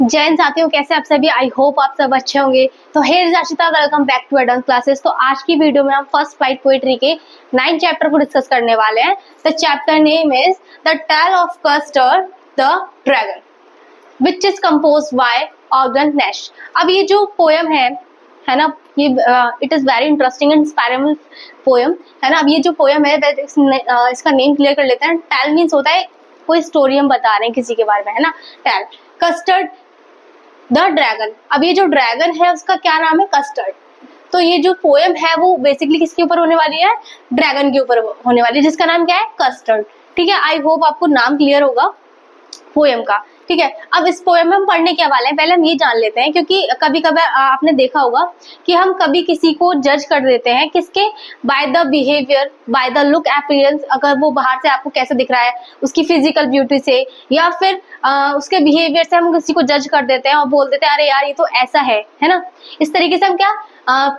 जैन साथियों, कैसे आप सभी? आई होप आप सब अच्छे होंगे। तो here Ashita, welcome back to advance classes. तो आज की वीडियो में हम फर्स्ट फाइट पोएट्री के 9 चैप्टर को डिस्कस करने वाले हैं। The chapter name is the tale of Custard the dragon which is composed by ऑर्गन नेश। अब ये जो पोएम है ना, ये it is very interesting and inspiring poem है ना। अब ये जो पोएम है इसका नेम क्लियर कर लेते हैं। टेल मीन्स होता है कोई स्टोरी हम बता रहे हैं किसी के बारे में, है ना। Tale Custard the dragon. अब ये जो ड्रैगन है उसका क्या नाम है? कस्टर्ड। तो ये जो पोएम है वो बेसिकली किसके ऊपर होने वाली है? ड्रैगन के ऊपर होने वाली है, जिसका नाम क्या है? कस्टर्ड। ठीक है, आई होप आपको नाम क्लियर होगा पोएम का। ठीक है, अब इस पोएम में हम पढ़ने क्या वाले हैं पहले हम ये जान लेते हैं, क्योंकि कभी कभी आपने देखा होगा कि हम कभी किसी को जज कर देते हैं किसके? By the behaviour, by the look, appearance. अगर वो बाहर से आपको कैसे दिख रहा है, उसकी फिजिकल ब्यूटी से या फिर उसके बिहेवियर से हम किसी को जज कर देते हैं और बोल देते हैं अरे यार ये तो ऐसा है ना। इस तरीके से हम क्या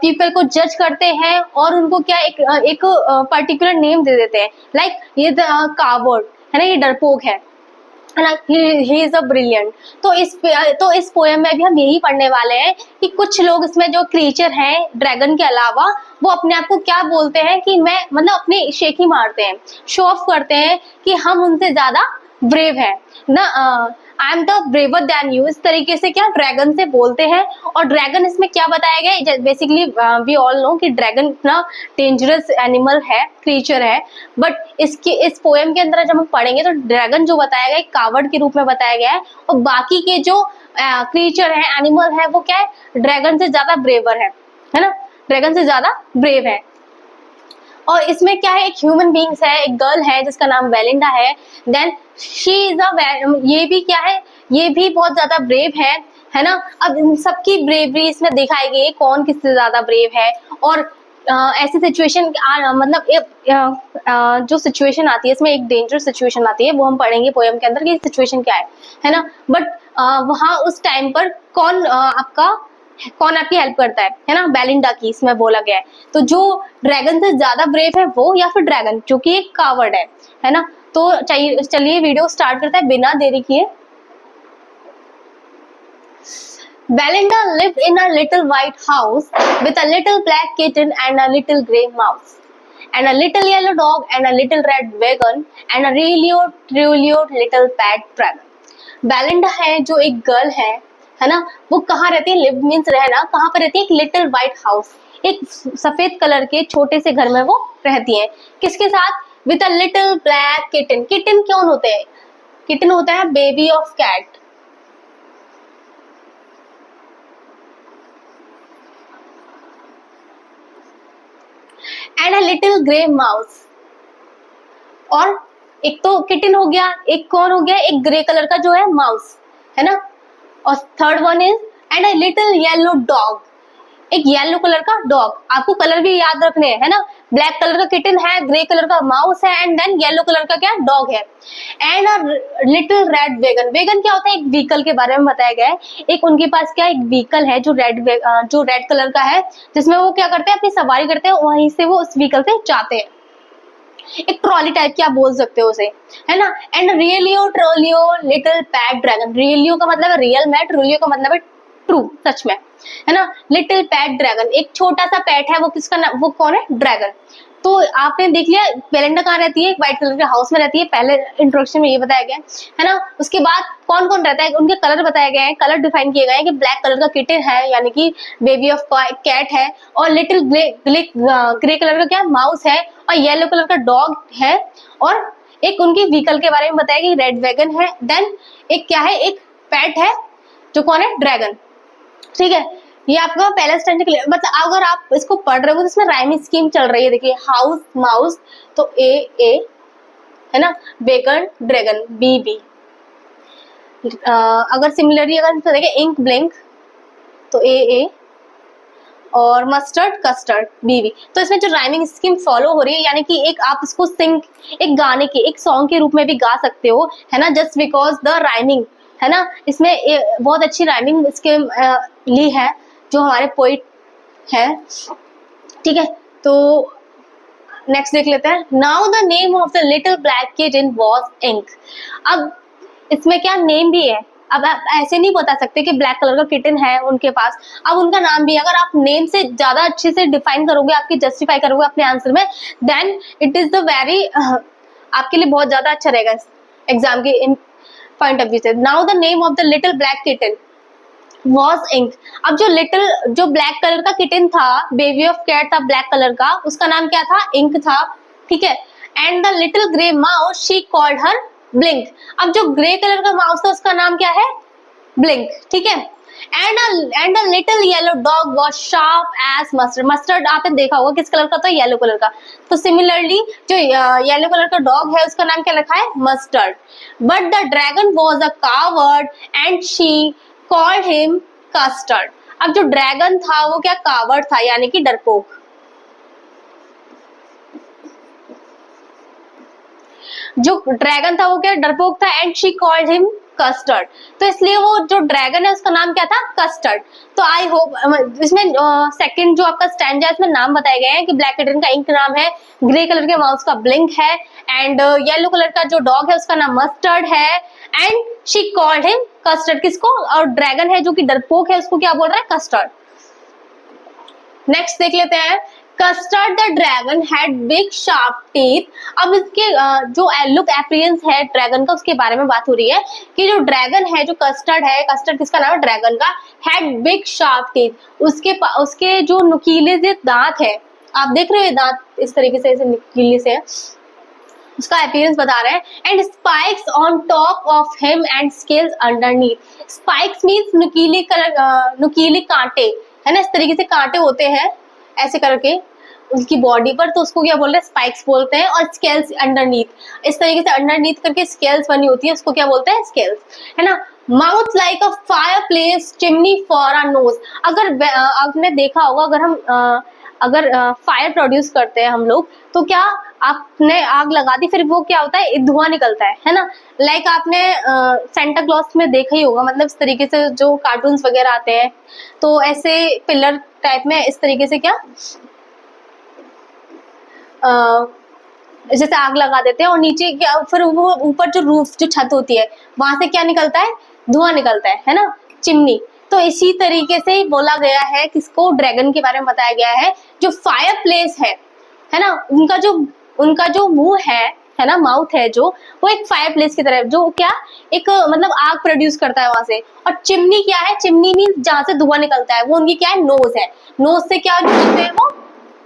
पीपल को जज करते हैं और उनको क्या एक पर्टिकुलर नेम दे देते हैं। लाइक ये कावर्ड है ना, ये डरपोक है ना, ही इज अ ब्रिलियंट। तो इस पोएम में भी हम यही पढ़ने वाले हैं कि कुछ लोग इसमें जो क्रिएचर हैं ड्रैगन के अलावा, वो अपने आप को क्या बोलते हैं कि मैं मतलब अपने शेखी मारते हैं, शो ऑफ करते हैं कि हम उनसे ज्यादा ब्रेव है ना। I am the braver than you, इस तरीके से क्या ड्रैगन से बोलते हैं। और ड्रैगन इसमें क्या बताया गया? बेसिकली वी ऑल नो कि ड्रैगन इतना डेंजरस एनिमल है, क्रिएचर है। बट इस पोएम के अंदर जब हम पढ़ेंगे तो ड्रैगन जो बताया गया कावर्ड के रूप में बताया गया है, और बाकी के जो क्रिएचर है, एनिमल है, वो क्या है? ड्रैगन से ज्यादा ब्रेवर है ना, ड्रैगन से ज्यादा ब्रेव है। और इसमें क्या है? एक ह्यूमन बींग्स है, एक गर्ल है जिसका नाम वेलिंडा है। देन शी इज ये भी क्या है? ये भी बहुत ज्यादा ब्रेव है ना। अब इन सबकी ब्रेवरी इसमें दिखाई गई, कौन किससे ज्यादा ब्रेव है। और ऐसी सिचुएशन जो सिचुएशन आती है इसमें, एक डेंजरस सिचुएशन आती है, वो हम पढ़ेंगे पोएम के अंदर कि सिचुएशन क्या है ना। बट वहां उस टाइम पर कौन आपकी हेल्प करता है ना? बेलिंडा की इसमें बोला गया है। तो जो ड्रैगन से ज्यादा ब्रेव है वो, या फिर ड्रैगन जो कि एक कावर्ड है ना। तो चलिए वीडियो स्टार्ट करते हैं बिना देरी किए। Belinda lived in a little white house with a little black kitten and a little gray mouse and a little yellow dog and a little red wagon and a really little pet dragon. Belinda है जो एक girl है ना। वो कहाँ रहती है? Live means रहना। कहाँ पर रहती है? एक लिटिल व्हाइट हाउस, एक सफेद कलर के छोटे से घर में वो रहती है। किसके साथ? With a little black kitten. Kitten कौन होते हैं? किटन होता है baby of cat. And a little grey mouse. और एक तो किटन हो गया, एक कौन हो गया? एक ग्रे कलर का जो है माउस है ना। और third one is and a little yellow dog, एक येलो कलर का डॉग। आपको कलर भी याद रखने हैं है ना। ब्लैक कलर का किटन है, ग्रे कलर का माउस है, एंड देन येलो कलर का क्या? डॉग है। And a little red wagon. Wagon क्या होता है? एक व्हीकल के बारे में बताया गया है। एक उनके पास क्या? एक व्हीकल है जो रेड कलर का है, जिसमें वो क्या करते हैं? अपनी सवारी करते हैं, वहीं से वो उस व्हीकल से जाते हैं। एक ट्रॉली टाइप की आप बोल सकते हो उसे, है ना। And Realio Trulio little pet dragon. Realio का मतलब है रियल में, ट्रोलियो का मतलब है ट्रू, सच में, है ना। लिटिल पैट ड्रैगन, एक छोटा सा पैट है। वो किसका नाम? वो कौन है? ड्रैगन। तो आपने देख लिया बेलिंडा कहाँ रहती है? एक व्हाइट कलर के हाउस में रहती है, पहले इंट्रोडक्शन में ये बताया गया है ना। उसके बाद कौन कौन रहता है, उनके कलर बताए गए हैं, कलर डिफाइन किए गए हैं कि ब्लैक कलर का किटन है यानी कि बेबी ऑफ कैट है, और लिटिल ग्रे कलर का क्या? माउस है, और येलो कलर का डॉग है, और एक उनकी व्हीकल के बारे में बताया कि रेड वैगन है। देन एक क्या है? एक पेट है जो कौन है? ड्रैगन। ठीक है, ये आपका पहला स्टैंडर्ड क्लियर। मतलब अगर आप इसको पढ़ रहे हो तो इसमें राइमिंग स्कीम चल रही है। देखिए, हाउस माउस तो ए है ना, बेकन ड्रैगन बी। अगर सिमिलरली अगर देखें इंक ब्लिंक तो ए, और मस्टर्ड कस्टर्ड बी। तो इसमें जो राइमिंग स्कीम फॉलो हो रही है, यानी कि एक आप इसको एक गाने के, एक सॉन्ग के रूप में भी गा सकते हो, है ना, जस्ट बिकॉज द राइमिंग, है ना। इसमें बहुत अच्छी राइमिंग इसके ली है जो हमारे पोइट है। ठीक है, तो नेक्स्ट देख लेते हैं। Now the name of the little black kitten was Ink. अब इसमें क्या नेम भी है? अब आप ऐसे नहीं बता सकते कि ब्लैक कलर का किटन है उनके पास, अब उनका नाम भी अगर आप नेम से ज्यादा अच्छे से डिफाइन करोगे, आपकी जस्टिफाई करोगे अपने आंसर में, then it is the very आपके लिए बहुत ज्यादा अच्छा रहेगा एग्जाम के पॉइंट ऑफ व्यू से। Now the name of the little black kitten was Ink. अब जो ब्लैक कलर का किटन था, बेबी ऑफ कैट था ब्लैक कलर का, उसका नाम क्या था? इंक था, ठीक है। And the little grey mouse she called her Blink. अब जो ग्रे कलर का माउस था उसका नाम क्या है? ब्लिंक, ठीक है। And a little yellow dog was sharp as Mustard. Mustard आपने देखा होगा किस कलर का था? येलो कलर का। तो सिमिलरली जो येलो कलर का डॉग है उसका नाम क्या रखा है? Mustard. But the dragon was a coward and she called him custard. अब जो ड्रैगन था वो क्या? कावर्ड था, यानी कि डरपोक। जो ड्रैगन था वो क्या? डरपोक था। And she called him custard, तो इसलिए वो जो ड्रैगन है उसका नाम क्या था? कस्टर्ड। तो आई होप इसमें सेकंड जो आपका स्टैंजा है इसमें नाम बताए गए हैं कि ब्लैक किटन का इंक नाम है, ग्रे कलर के माउस का ब्लिंक है, एंड येलो कलर का जो डॉग है उसका नाम मस्टर्ड है, and she called him custard. किसको? और ड्रैगन है जो कि डरपोक है उसको क्या बोल रहा है? कस्टर्ड। नेक्स्ट देख लेते हैं। Custard the dragon had big sharp teeth. अब इसके जो लुक अपीयरेंस है ड्रैगन का उसके बारे में बात हो रही है कि जो ड्रैगन है, जो कस्टर्ड है, कस्टर्ड किसका नाम है? ड्रैगन का। हैड बिग शार्प टीथ, उसके जो नुकीले से दांत है, आप देख रहे हो दांत इस तरीके से ऐसे नुकीले से, उसका अपीयरेंस बता रहे हैं। And spikes on top of him and scales underneath. Spikes means नुकीले कांटे, है ना, इस तरीके से कांटे होते हैं ऐसे करके उसकी बॉडी पर, तो उसको क्या बोलते हैं? स्पाइक्स बोलते हैं। और स्केल्स अंडरनीथ, इस तरीके से अंडरनीथ करके स्केल्स बनी होती है, उसको क्या बोलते हैं? स्केल्स, है ना। Mouth like a fire place chimney for a knows. अगर आपने देखा होगा अगर फायर प्रोड्यूस करते हैं हम लोग, तो क्या आपने आग लगा दी, फिर वो क्या होता है? धुआं निकलता है ना। लाइक आपने सेंटा क्लॉज में देखा ही होगा, मतलब इस तरीके से जो कार्टून्स वगैरह आते हैं, तो ऐसे पिलर टाइप में इस तरीके से क्या जैसे आग लगा देते हैं, और नीचे क्या, फिर वो ऊपर जो रूफ जो छत होती है वहां से क्या निकलता है? धुआं निकलता है ना, चिमनी। तो इसी तरीके से ही बोला गया है, किसको? ड्रैगन के बारे में बताया गया है। जो फायर प्लेस है ना, उनका जो मुंह है ना, माउथ है जो, वो एक फायर प्लेस की तरह, जो क्या एक मतलब आग प्रोड्यूस करता है वहां से। और चिमनी क्या है? चिमनी मीन्स जहां से धुआं निकलता है, वो उनकी क्या है? नोज है। नोज से क्या होते हैं? वो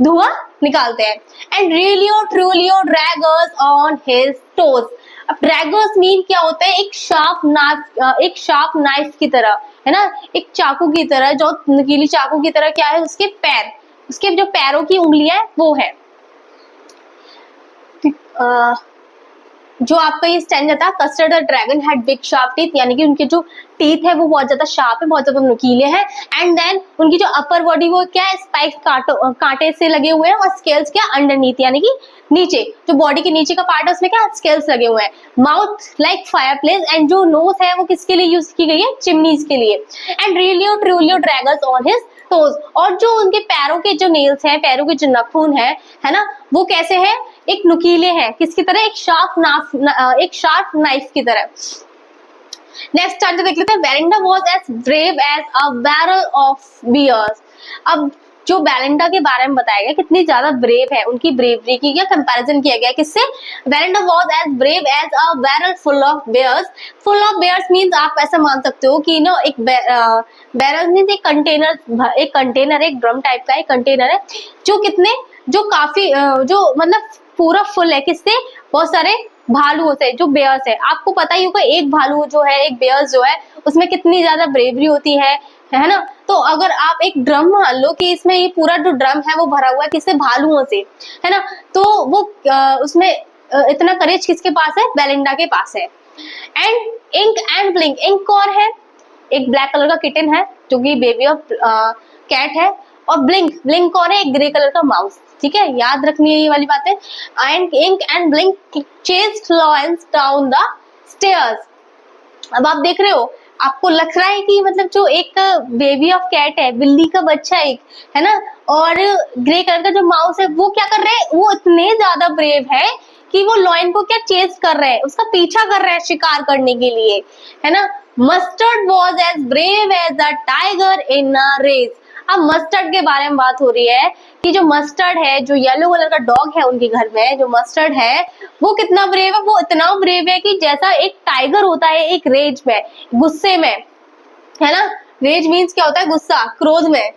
धुआं निकालते हैं। And Realio Trulio daggers on his toes. अब ड्रैगर्स मीन क्या होता है? एक शार्प नाइफ की तरह, है ना, एक चाकू की तरह, जो नुकीली चाकू की तरह क्या है? उसके पैर, उसके जो पैरों की उंगलियां है वो है। जो आपका ये स्टैंजा था, custard the dragon had big sharp teeth, यानी कि उनके जो टीथ है वो बहुत ज्यादा शार्प है, बहुत ज्यादा नुकीले हैं। एंड देन उनकी जो अपर बॉडी वो क्या है? स्पाइक्स कांटे से लगे हुए हैं, और स्केल्स क्या? अंडरनीथ, यानी कि नीचे, जो बॉडी के नीचे का पार्ट है उसमें क्या? स्केल्स लगे हुए हैं। Mouth like fire place, and जो नोज है वो किसके लिए यूज की गई है? चिमनीज के लिए। And Realio Trulio daggers on his toes. और जो उनके पैरों के जो नेल्स हैं, पैरों के जो नाखून है ना, वो कैसे है? एक नुकीले हैं, किसकी तरह? एक शार्प नाइफ की तरह। नेक्स्ट स्टैंजा देख लेते हैं। Belinda was as brave as a barrel of bears. अब जो बेलिंडा के बारे में बताया गया कितनी ज्यादा ब्रेव है, उनकी ब्रेवरी की क्या कंपैरिजन किया गया किससे? Belinda was as brave as a barrel full of bears. Full of bears means आप ऐसा मान सकते हो कि ना, एक बैरल मींस एक कंटेनर, एक ड्रम टाइप का एक कंटेनर है, जो काफी जो मतलब पूरा फुल है, किससे? बहुत सारे भालुओं से, जो बेयर्स है। आपको पता ही होगा एक भालू जो है, एक बेयर्स जो है, उसमें कितनी ज्यादा ब्रेवरी होती है ना। तो अगर आप एक ड्रम मान लो कि इसमें ये पूरा जो ड्रम है वो भरा हुआ है किससे? भालुओं से, है ना। तो वो उसमें इतना करेज किसके पास है? बेलिंडा के पास है। And Ink and Blink. Ink कौन है? एक ब्लैक कलर का किटन है जो कि बेबी ऑफ कैट है। और ब्लिंक कौन है? एक ग्रे कलर का माउस। ठीक है, याद रखनी है ये वाली बातें। And Ink and Blink chased Lawrence down the stairs. अब आप देख रहे हो, आपको लग रहा है कि मतलब जो एक बेबी ऑफ कैट है, बिल्ली का बच्चा एक, है ना, और ग्रे कलर का जो माउस है, वो क्या कर रहे हैं? वो इतने ज्यादा ब्रेव है कि वो लॉयन को क्या चेस कर रहे हैं, उसका पीछा कर रहे हैं शिकार करने के लिए, है ना। Mustard was as brave as a tiger in a rage. अब मस्टर्ड के बारे में बात हो रही है कि जो मस्टर्ड है, जो येलो कलर का डॉग है उनके घर में, जो मस्टर्ड है वो कितना ब्रेव है, वो इतना ब्रेव है कि जैसा एक टाइगर होता है एक रेज में, गुस्से में, है ना। रेज मीन्स क्या होता है, गुस्सा, क्रोध में।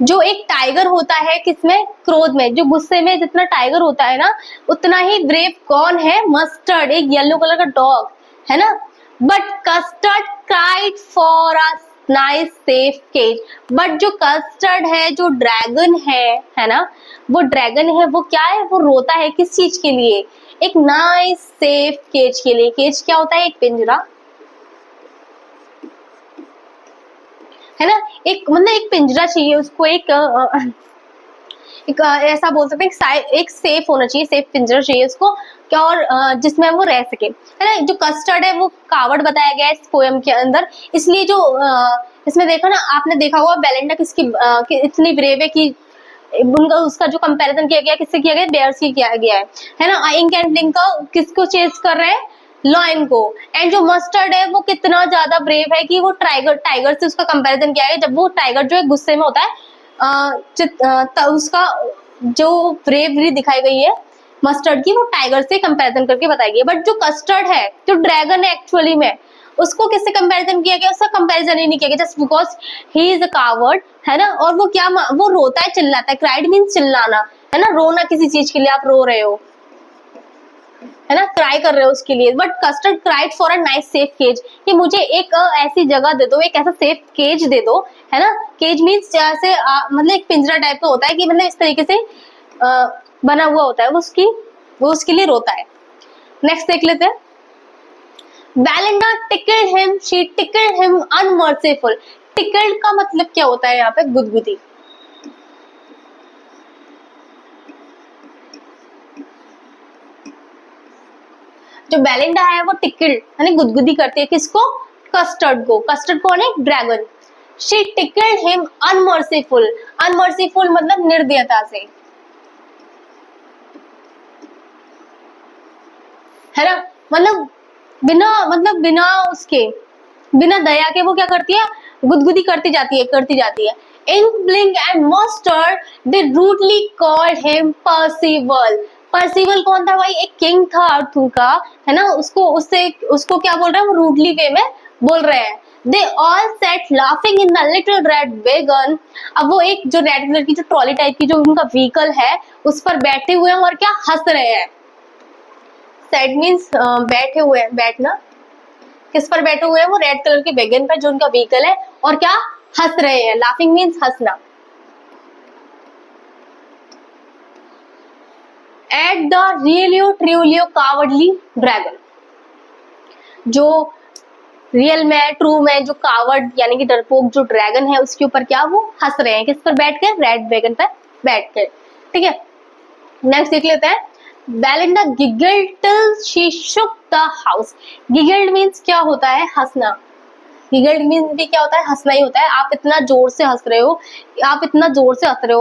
जो एक टाइगर होता है किसमें, क्रोध में, जो गुस्से में जितना टाइगर होता है ना उतना ही ब्रेव कौन है, मस्टर्ड, एक येलो कलर का डॉग, है ना। But Custard cried for a nice safe cage. But जो कस्टर्ड है, जो ड्रैगन है ना, वो ड्रैगन है, वो क्या है, वो रोता है किस चीज के लिए, एक नाइस सेफ केज के लिए। केज क्या होता है, एक पिंजरा, है ना। एक मतलब एक पिंजरा चाहिए उसको, एक ऐसा बोल सकते हैं, एक सेफ होना चाहिए, सेफ पिंजरा चाहिए उसको क्या, और जिसमें वो रह सके, है ना। जो कस्टर्ड है वो कावड़ बताया गया है इस पोयम के अंदर, इसलिए जो इसमें देखो ना, आपने देखा होगा बेलिंडा कि इतनी ब्रेव है कि उनका उसका जो कंपैरिजन किया गया किससे किया गया, बेयर से किया गया है ना। इंक एंड ब्लिंक का किसको चेस कर रहे हैं, लॉयन को। एंड जो मस्टर्ड है वो कितना ज्यादा ब्रेव है कि वो टाइगर से उसका कंपैरिजन किया है। जब वो टाइगर जो है गुस्से में होता है, उसका जो ब्रेवरी दिखाई गई है मस्टर्ड की, वो टाइगर से कंपैरिजन करके बताई गई है। बट जो कस्टर्ड है, जो ड्रैगन है एक्चुअली में, उसको किससे कंपैरिजन किया गया, उसका कंपैरिजन ही नहीं किया गया, just because he is a coward, है ना। और वो क्या, वो रोता है, चिल्लाता है, क्राइड मीन्स चिल्लाना, है ना, रोना किसी चीज के लिए, आप रो रहे हो, है ना, क्राई कर रहे हो उसके लिए। But Custard cried for a nice safe cage, कि मुझे एक ऐसी जगह दे दो, एक ऐसा सेफ केज दे दो, है ना। केज मीन्स जैसे मतलब एक पिंजरा टाइप का होता है कि मतलब इस तरीके से बना हुआ होता है, वो उसके लिए रोता है। नेक्स्ट देख लेते हैं। Belinda tickled him, she tickled him unmerciful। tickled का मतलब क्या होता है यहाँ पे, गुदगुदी। जो बेलिंडा है वो टिकल्ड यानी गुदगुदी करती है, किसको, कस्टर्ड को। कस्टर्ड कौन है, dragon. She tickled him unmerciful. Unmerciful मतलब निर्दयता से, है ना। बिना दया के वो क्या करती है, गुदगुदी करती जाती है। Ink Blink and Mustard they rudely called him Percival. Percival कौन था भाई, एक किंग था अर्थू का, है ना। उसको क्या बोल रहे हैं, वो रूडली वे में बोल रहे हैं। They all sat laughing in the little red wagon. अब वो एक जो रेड कलर की जो ट्रॉली टाइप की जो उनका व्हीकल है उस पर बैठे हुए हैं और क्या हंस रहे हैं। सेट मीन्स बैठे हुए हैं, बैठना। किस पर बैठे हुए हैं, वो रेड कलर के वैगन पर जो उनका व्हीकल है, और क्या हंस रहे हैं। लाफिंग मीन्स हंसना। At the रियलियो cowardly dragon. जो रियल में, ट्रू में जो कावर्ड यानी कि डरपोक जो ड्रैगन है उसके ऊपर क्या वो हंस रहे हैं, किस पर बैठ कर, रेड वैगन पर बैठ कर। ठीक है, नेक्स्ट देख लेते हैं। Belinda giggled till she shook the house. Giggled means क्या होता है, हंसना। गिगल्ड मीन्स भी क्या होता है, हंसना ही होता है। आप इतना जोर से हंस रहे हो,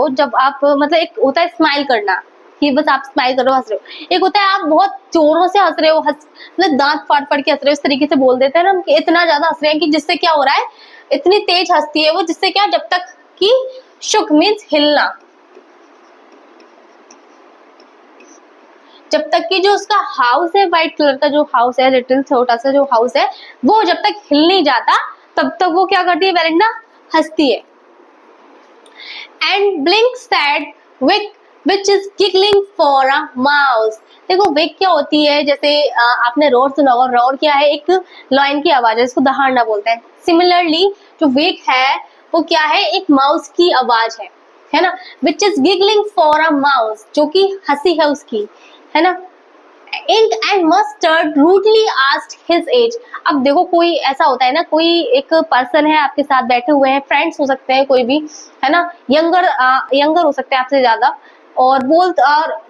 जब आप मतलब एक होता है स्माइल करना कि बस आप स्माइल कर रहे हो, हंस रहे हो। एक होता है आप बहुत जोरों से हंस रहे हो, मतलब दांत फाड़ फाड़ के हंस रहे हो, इस तरीके से बोल देते हैं ना कि इतना ज्यादा हंस रहे हैं कि जिससे क्या हो रहा है, इतनी तेज हंसती है वो, जिससे क्या, जब तक कि शुक मीन्स हिलना, जब तक कि जो उसका हाउस है, व्हाइट कलर का जो हाउस है, लिटिल छोटा सा जो हाउस है, वो जब तक हिल नहीं जाता तब तक वो क्या करती है, बेलिंडा हंसती है। And Blink said week which is giggling for a mouse। देखो विक क्या होती है, जैसे आपने रोर सुना होगा, रोर क्या है, एक लॉयन की आवाज है, इसको दहाड़ना बोलते हैं। सिमिलरली जो विक है वो क्या है, एक माउस की आवाज है ना। which is giggling for a mouse, जो कि हंसी है उसकी, है ना। Ink and Mustard rudely asked his age. अब देखो कोई ऐसा होता है ना, कोई एक पर्सन है आपके साथ बैठे हुए हैं, फ्रेंड्स हो सकते हैं कोई भी, है ना, यंगर हो सकते हैं आपसे ज्यादा, और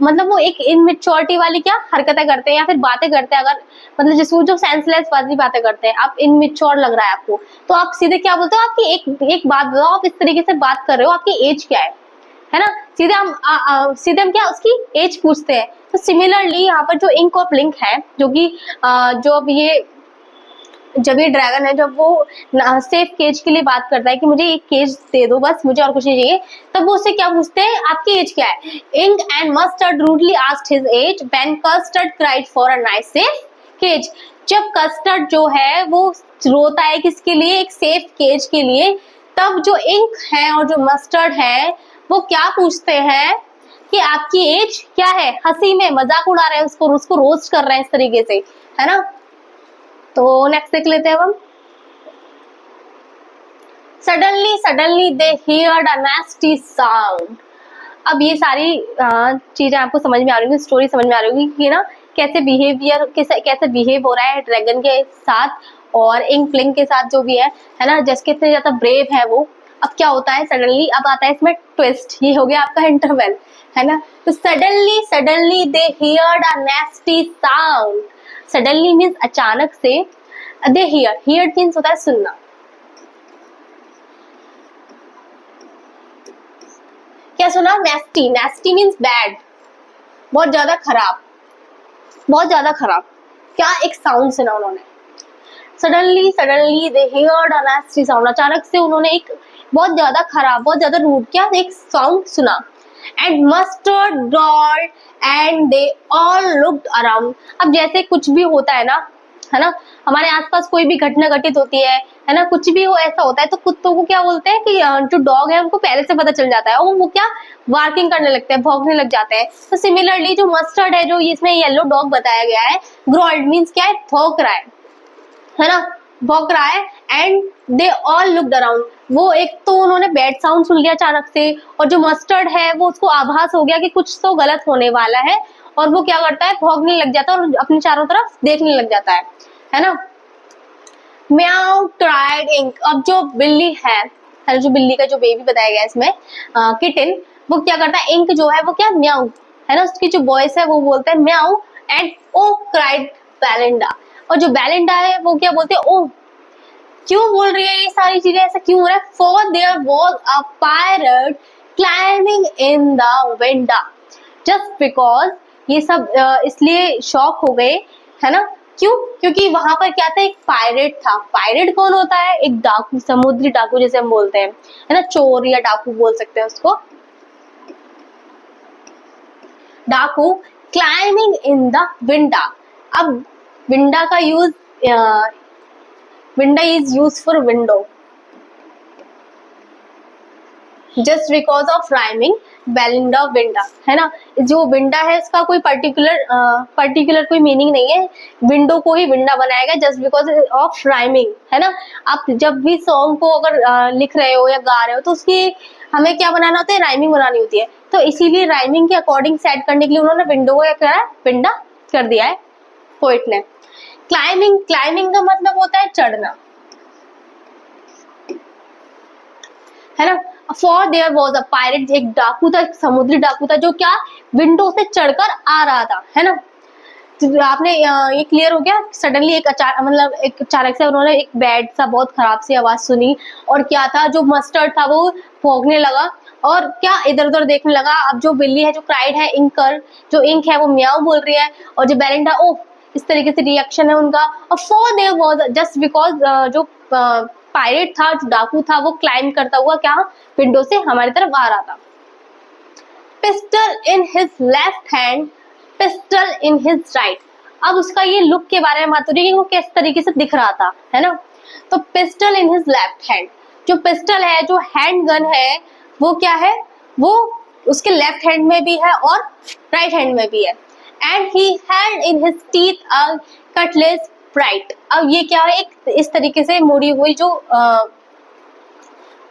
मतलब वो एक इनमेच्योरिटी वाली क्या हरकतें करते हैं या फिर बातें करते हैं, अगर मतलब जिसको जो सेंसलेस वाली बातें करते हैं, आप इनमेच्योर लग रहा है आपको, तो आप सीधे क्या बोलते हो, आपकी एक बात बताओ, आप इस तरीके से बात कर रहे हो, आपकी एज क्या है ना। सीधे हम क्या उसकी एज पूछते हैं, तो सिमिलरली यहाँ पर जो इंक और ब्लिंक है, जो कि जब ये ड्रैगन है, जब वो सेफ केज के लिए बात करता है कि मुझे एक केज दे दो बस, मुझे और कुछ नहीं चाहिए, तब वो उससे क्या पूछते हैं, आपकी एज क्या है? Ink and Mustard rudely asked his age when Custard cried for a nice safe cage. जब कस्टर्ड जो है वो रोता है किसके लिए? एक सेफ केज के लिए, तब जो इंक है और जो मस्टर्ड है वो क्या पूछते हैं कि आपकी एज क्या है? हंसी में मजाक उड़ा रहे हैं, उसको रोस्ट कर रहे हैं इस तरीके से, है ना। तो नेक्स्ट देख लेते हैं हम। Suddenly they heard a nasty sound. अब ये सारी चीजें आपको समझ में आ रही होंगी, स्टोरी समझ में आ रही होगी कि ना कैसे बिहेव हो रहा है ड्रैगन के साथ और इंक ब्लिंक के साथ जो भी है ना, जस्ट कितने ज्यादा ब्रेव है वो। अब क्या होता है सडनली, अब आता है इसमें ट्विस्ट, ये हो गया आपका इंटरवल, है ना। तो suddenly they heard a nasty sound. Suddenly means अचानक से, दे हियर मीन्स होता है सुनना। क्या सुना? नेस्टी मीन्स बैड, बहुत ज्यादा खराब, बहुत ज्यादा खराब। क्या एक साउंड सुना उन्होंने। Suddenly they heard a nasty sound. अचानक से उन्होंने एक बहुत ज्यादा खराब, बहुत ज्यादा रूड क्या एक साउंड सुना। And mustard dolled and they all looked around. अब जैसे कुछ भी होता है ना, हमारे आसपास कोई भी घटना घटित होती है ना, कुछ भी हो ऐसा होता है, तो कुत्तों को क्या बोलते हैं कि जो डॉग है उनको पहले से पता चल जाता है और वो क्या बार्किंग करने लगते हैं, भौंकने लग जाते हैं। तो सिमिलरली जो मस्टर्ड है, जो इसमें येलो डॉग बताया गया है, ग्रोल्ड मीन्स क्या है? भौंक रहा है ना, भौंक रहा है। And they all looked around. वो एक तो उन्होंने बैड साउंड सुन लिया अचानक से, और जो मस्टर्ड है वो उसको आभास हो गया कि कुछ तो गलत होने वाला है, और वो क्या करता है? भौंकने लग जाता है और अपने चारों तरफ देखने लग जाता है ना। म्याऊ क्राइड इंक। अब जो बिल्ली है जो बिल्ली का जो बेबी बताया गया इसमें, किटन, वो क्या करता है? इंक जो है वो क्या? म्याऊ, है ना, उसकी जो वॉइस है वो बोलते हैं म्याऊ। And oh cried Belinda. और जो बेलिंडा है वो क्या बोलते हैं? ओ। क्यों बोल रही है ये सारी चीजें, ऐसा क्यों हो रहा है? For their was a pirate climbing in the window. Just because ये सब इसलिए शॉक हो गए, है ना। क्यों? क्योंकि वहां पर क्या था? एक पायरेट था। पायरेट कौन होता है? एक डाकू, समुद्री डाकू जैसे हम बोलते हैं, है ना, चोर या डाकू बोल सकते हैं उसको। डाकू क्लाइंबिंग इन द विंडो। अब विंडो का use, window is use for window. Just because of rhyming Belinda winda, है ना। जो विंडा है इसका कोई पर्टिकुलर कोई मीनिंग नहीं है, विंडो को ही विंडा बनाया गया जस्ट बिकॉज ऑफ राइमिंग, है ना। आप जब भी सॉन्ग को अगर लिख रहे हो या गा रहे हो तो उसकी हमें क्या बनाना होता है? राइमिंग बनानी होती है। तो इसीलिए राइमिंग के अकॉर्डिंग सेट करने के लिए उन्होंने विंडो को क्या करा है? विंडा कर दिया है पोइट ने। क्लाइंबिंग का मतलब होता है चढ़ना, है ना। For their was a pirate. एक डाकू था, एक समुद्री डाकू था, जो क्या विंडो से चढ़कर आ रहा था, है ना। तो आपने ये क्लियर हो गया। सडनली एक अचानक से उन्होंने एक बैड सा बहुत खराब सी आवाज सुनी, और क्या था? जो मस्टर्ड था वो भौंकने लगा और क्या इधर उधर देखने लगा। अब जो बिल्ली है, जो क्राइड है, जो इंक है वो म्याऊ बोल रही है, और जो बेलिंडा ओह, इस तरीके से रिएक्शन है उनका। और for their was, just because जो पायरेट था, जो डाकू था, वो क्लाइंब करता हुआ क्या विंडो से हमारी तरफ आ रहा था। Pistol in his left hand, pistol in his right. अब उसका ये लुक के बारे में बात हो रही है कि वो किस तरीके से दिख रहा था, है ना। तो pistol in his left hand, जो पिस्टल है, जो हैंड गन है, वो क्या है? वो उसके लेफ्ट हैंड में भी है और राइट हैंड में भी है। And he had in his teeth a Cutlass bright. अब ये क्या है? एक इस तरीके से मुड़ी हुई जो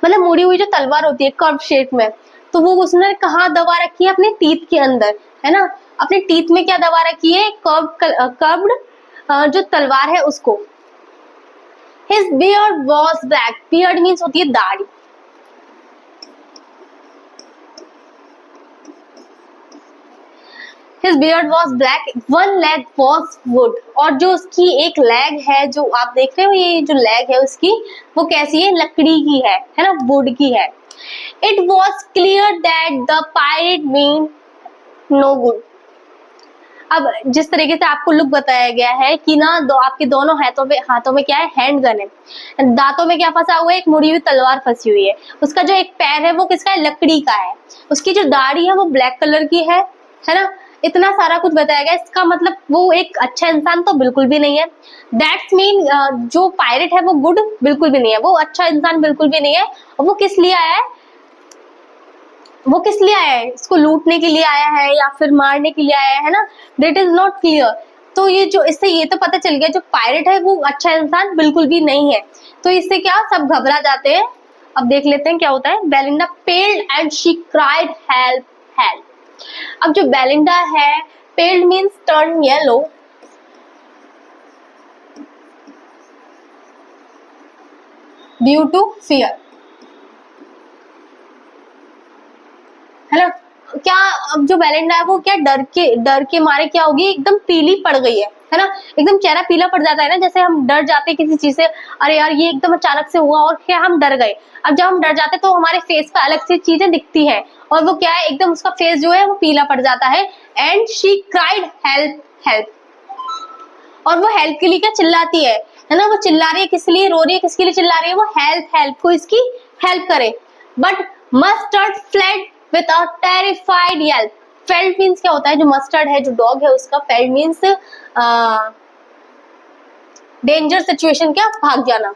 मतलब मुड़ी हुई जो तलवार होती है कर्व शेप में, तो वो उसने कहाँ दबा रखी है? अपने टीथ के अंदर, है ना। अपने टीथ में क्या दबा रखी है? कर्व्ड जो तलवार है उसको। His beard was black. Beard means होती है दाढ़ी। His beard was black. One leg was wood. और जो उसकी एक लेग है, जो आप देख रहे हो, ये जो लेग है उसकी, वो कैसी है? लकड़ी की है ना, वुड की है। It was clear that the pirate meant no good. अब जिस तरीके से आपको लुक बताया गया है कि ना आपके दोनों हाथों में क्या है, हैंड गन है, दांतों में क्या फंसा हुआ है, एक मुड़ी हुई तलवार फंसी हुई है, उसका जो एक पैर है वो किसका है, लकड़ी का है, उसकी जो दाढ़ी है वो ब्लैक कलर की है ना। इतना सारा कुछ बताया गया, इसका मतलब वो एक अच्छा इंसान तो बिल्कुल भी नहीं है। दैट्स मीन जो पायरेट है वो गुड बिल्कुल भी नहीं है, वो अच्छा इंसान बिल्कुल भी नहीं है। और वो किस लिए आया है, वो किस लिए आया है, इसको लूटने के लिए आया है या फिर मारने के लिए आया है ना, दैट इज नॉट क्लियर। तो ये जो इससे ये तो पता चल गया जो पायरेट है वो अच्छा इंसान बिल्कुल भी नहीं है। तो इससे क्या सब घबरा जाते हैं। अब देख लेते हैं क्या होता है। Belinda paled and she cried help help. अब जो बेलिंडा है, paled means turn yellow, due to fear, है ना। क्या अब जो बेलिंडा है वो क्या डर के मारे क्या होगी, एकदम पीली पड़ गई है ना। एकदम चेहरा पीला पड़ जाता है ना, जैसे हम डर जाते हैं किसी चीज से, अरे यार ये एकदम अचानक से हुआ और क्या हम डर गए। अब जब हम डर जाते हैं तो हमारे फेस पे अलग से चीजें दिखती है और वो क्या है, एकदम उसका फेस जो है वो पीला पड़ जाता है। And she cried help help, और वो हेल्प के लिए क्या चिल्लाती है ना। वो चिल्ला रही है किस लिए, रो रही है किसके लिए चिल्ला रही है, वो हेल्प हेल्प को इसकी हेल्प करे। But mustard fled with a terrified Yelp. Failed means क्या होता है, जो मस्टर्ड है जो डॉग है उसका, फेल्ड मीन्स डेंजर सिचुएशन, क्या भाग जाना।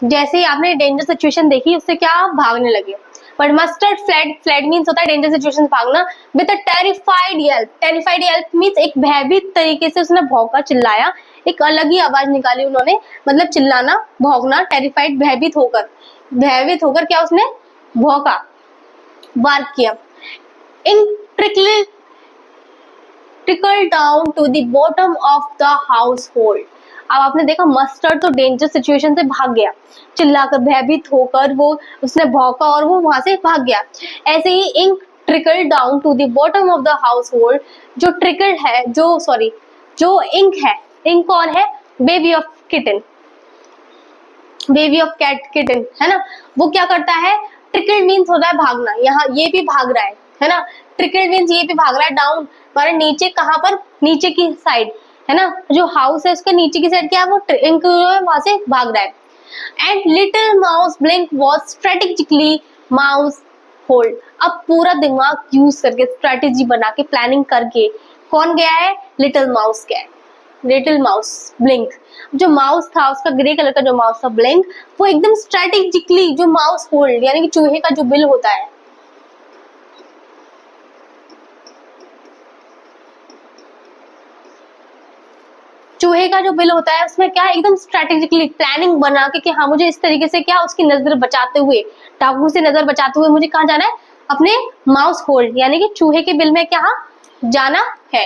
जैसे ही आपने डेंजर सिचुएशन देखी उससे क्या आप भागने लगे। But mustard fled, fled means होता है डेंजर सिचुएशन भागना। With a terrified Yelp, terrified Yelp means एक भयभीत तरीके से उसने भौंका, चिल्लाया, एक अलग ही आवाज निकाली उन्होंने, मतलब चिल्लाना, भौंकना, टेरिफाइड, भयभीत होकर क्या उसने भौंका, बार्क किया। In trickle down to the bottom of the household. अब आपने देखा मस्टर्ड तो डेंजर सिचुएशन से भाग गया, चिल्लाकर भयभीत होकर वो उसने भौंका और वो वहां से भाग गया। ऐसे ही ink trickle down to the bottom of the household. जो ट्रिकल है, जो इंक है, इंक कौन है, baby of kitten, baby of cat kitten, है ना। वो क्या करता है, ट्रिकल मीन्स होता है भागना, यहाँ ये भी भाग रहा है ना। ट्रिकल मीन्स ये भी भाग रहा है डाउन, माने नीचे, कहाँ पर, नीचे की साइड, है ना। जो हाउस है उसके नीचे की साइड क्या है, वो इंक वहां से भाग रहा है। And little mouse blink was strategically mouse hold. अब पूरा दिमाग यूज करके, स्ट्रेटेजी बना के, प्लानिंग करके कौन गया है, लिटिल माउस गया है। लिटिल माउस ब्लिंक, जो माउस था उसका ग्रे कलर का जो माउस था ब्लिंक, वो एकदम स्ट्रेटेजिकली जो माउस होल्ड यानी कि चूहे का जो बिल होता है, चूहे का जो बिल होता है उसमें क्या एकदम स्ट्रेटेजिकली प्लानिंग बना के कि हाँ मुझे इस तरीके से क्या उसकी नजर बचाते हुए, डाकू से नजर बचाते हुए मुझे कहाँ जाना है, अपने माउस होल्ड यानी कि चूहे के बिल में क्या जाना है।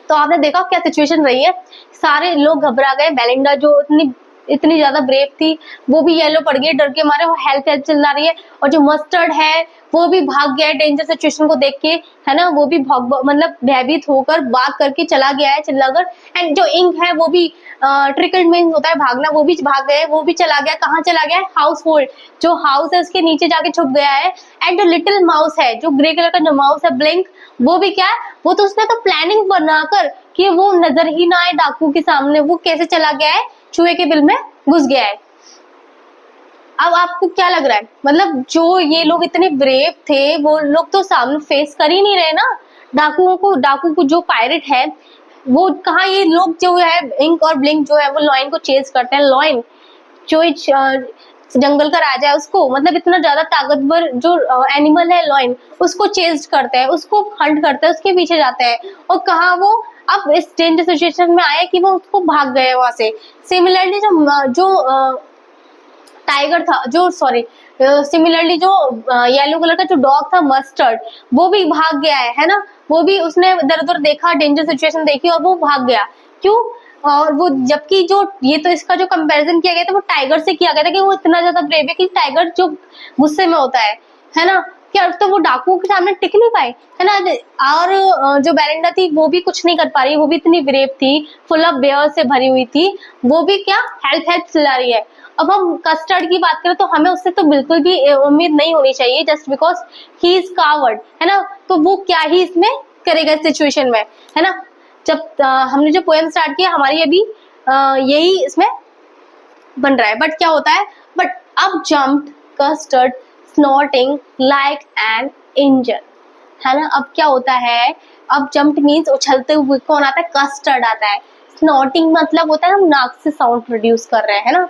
तो आपने देखा क्या सिचुएशन रही है, सारे लोग घबरा गए। बेलिंडा जो इतनी ज्यादा ब्रेव थी वो भी येलो पड़ गई डर के मारे, वो हेल्प हेल्प चिल्ला रही है। और जो मस्टर्ड है वो भी भाग गया है डेंजर सिचुएशन को देख के, है ना। वो भी मतलब भयभीत होकर भाग करके चला गया है चिल्लाकर। एंड जो इंक है वो भी ट्रिकल मीन्स होता है भागना, वो भी भाग गया है, वो भी चला गया, कहाँ चला गया है, हाउस होल्ड, जो हाउस है उसके नीचे जाके छुप गया है। एंड जो लिटिल माउस है, जो ग्रे कलर का जो माउस है ब्लिंक, वो भी क्या है, वो तो उसने तो प्लानिंग बनाकर कि वो नजर ही ना आए डाकू के सामने, वो कैसे चला गया है, चूहे के बिल में घुस गया है। अब आपको क्या लग रहा है, मतलब जो ये लोग इतने ब्रेव थे वो लोग तो सामने फेस कर ही नहीं रहे ना डाकू को जो पायरेट है वो कहाँ, ये लोग जो है इंक और ब्लिंक जो है वो लॉयन को चेज करते हैं। लॉयन जो जंगल का राजा है उसको, मतलब इतना ज्यादा ताकतवर जो एनिमल है लॉयन, उसको चेज करते हैं, उसको हंट करते हैं, उसके पीछे जाते हैं। और कहाँ वो अब इस डेंजर सिचुएशन में आए कि वो उसको भाग गए वहां से। सिमिलरली जो टाइगर था, सिमिलरली जो येलो कलर का जो डॉग था मस्टर्ड, वो भी भाग गया है ना। वो भी उसने इधर उधर देखा, डेंजर सिचुएशन देखी और वो भाग गया। क्यों, और वो जबकि जो ये तो इसका जो कंपैरिजन किया गया था वो टाइगर से किया गया था कि वो इतना ज्यादा ब्रेव है कि टाइगर जो गुस्से में होता है ना, कि अब तो वो डाकुओं के सामने टिक नहीं पाए, है ना। और जो बेलिंडा थी वो भी कुछ नहीं कर पा रही, वो भी इतनी ब्रेव थी, फुल ऑफ बेयर से भरी हुई थी, वो भी क्या हेल्प चिल्ला रही है। अब हम कस्टर्ड की बात करें तो हमें उससे तो बिल्कुल भी उम्मीद नहीं होनी चाहिए, just because he is coward, है ना। तो वो क्या ही इसमें करेगा इस सिचुएशन में, है ना। जब हमने जो पोएम स्टार्ट किया हमारी अभी यही इसमें बन रहा है, बट क्या होता है, बट अब jumped custard snorting like an engine, है ना। अब क्या होता है, अब जम्प्ड मीन्स उछलते हुए कौन आता है, कस्टर्ड आता है। स्नॉटिंग मतलब होता है हम नाक से साउंड प्रोड्यूस कर रहे हैं ना।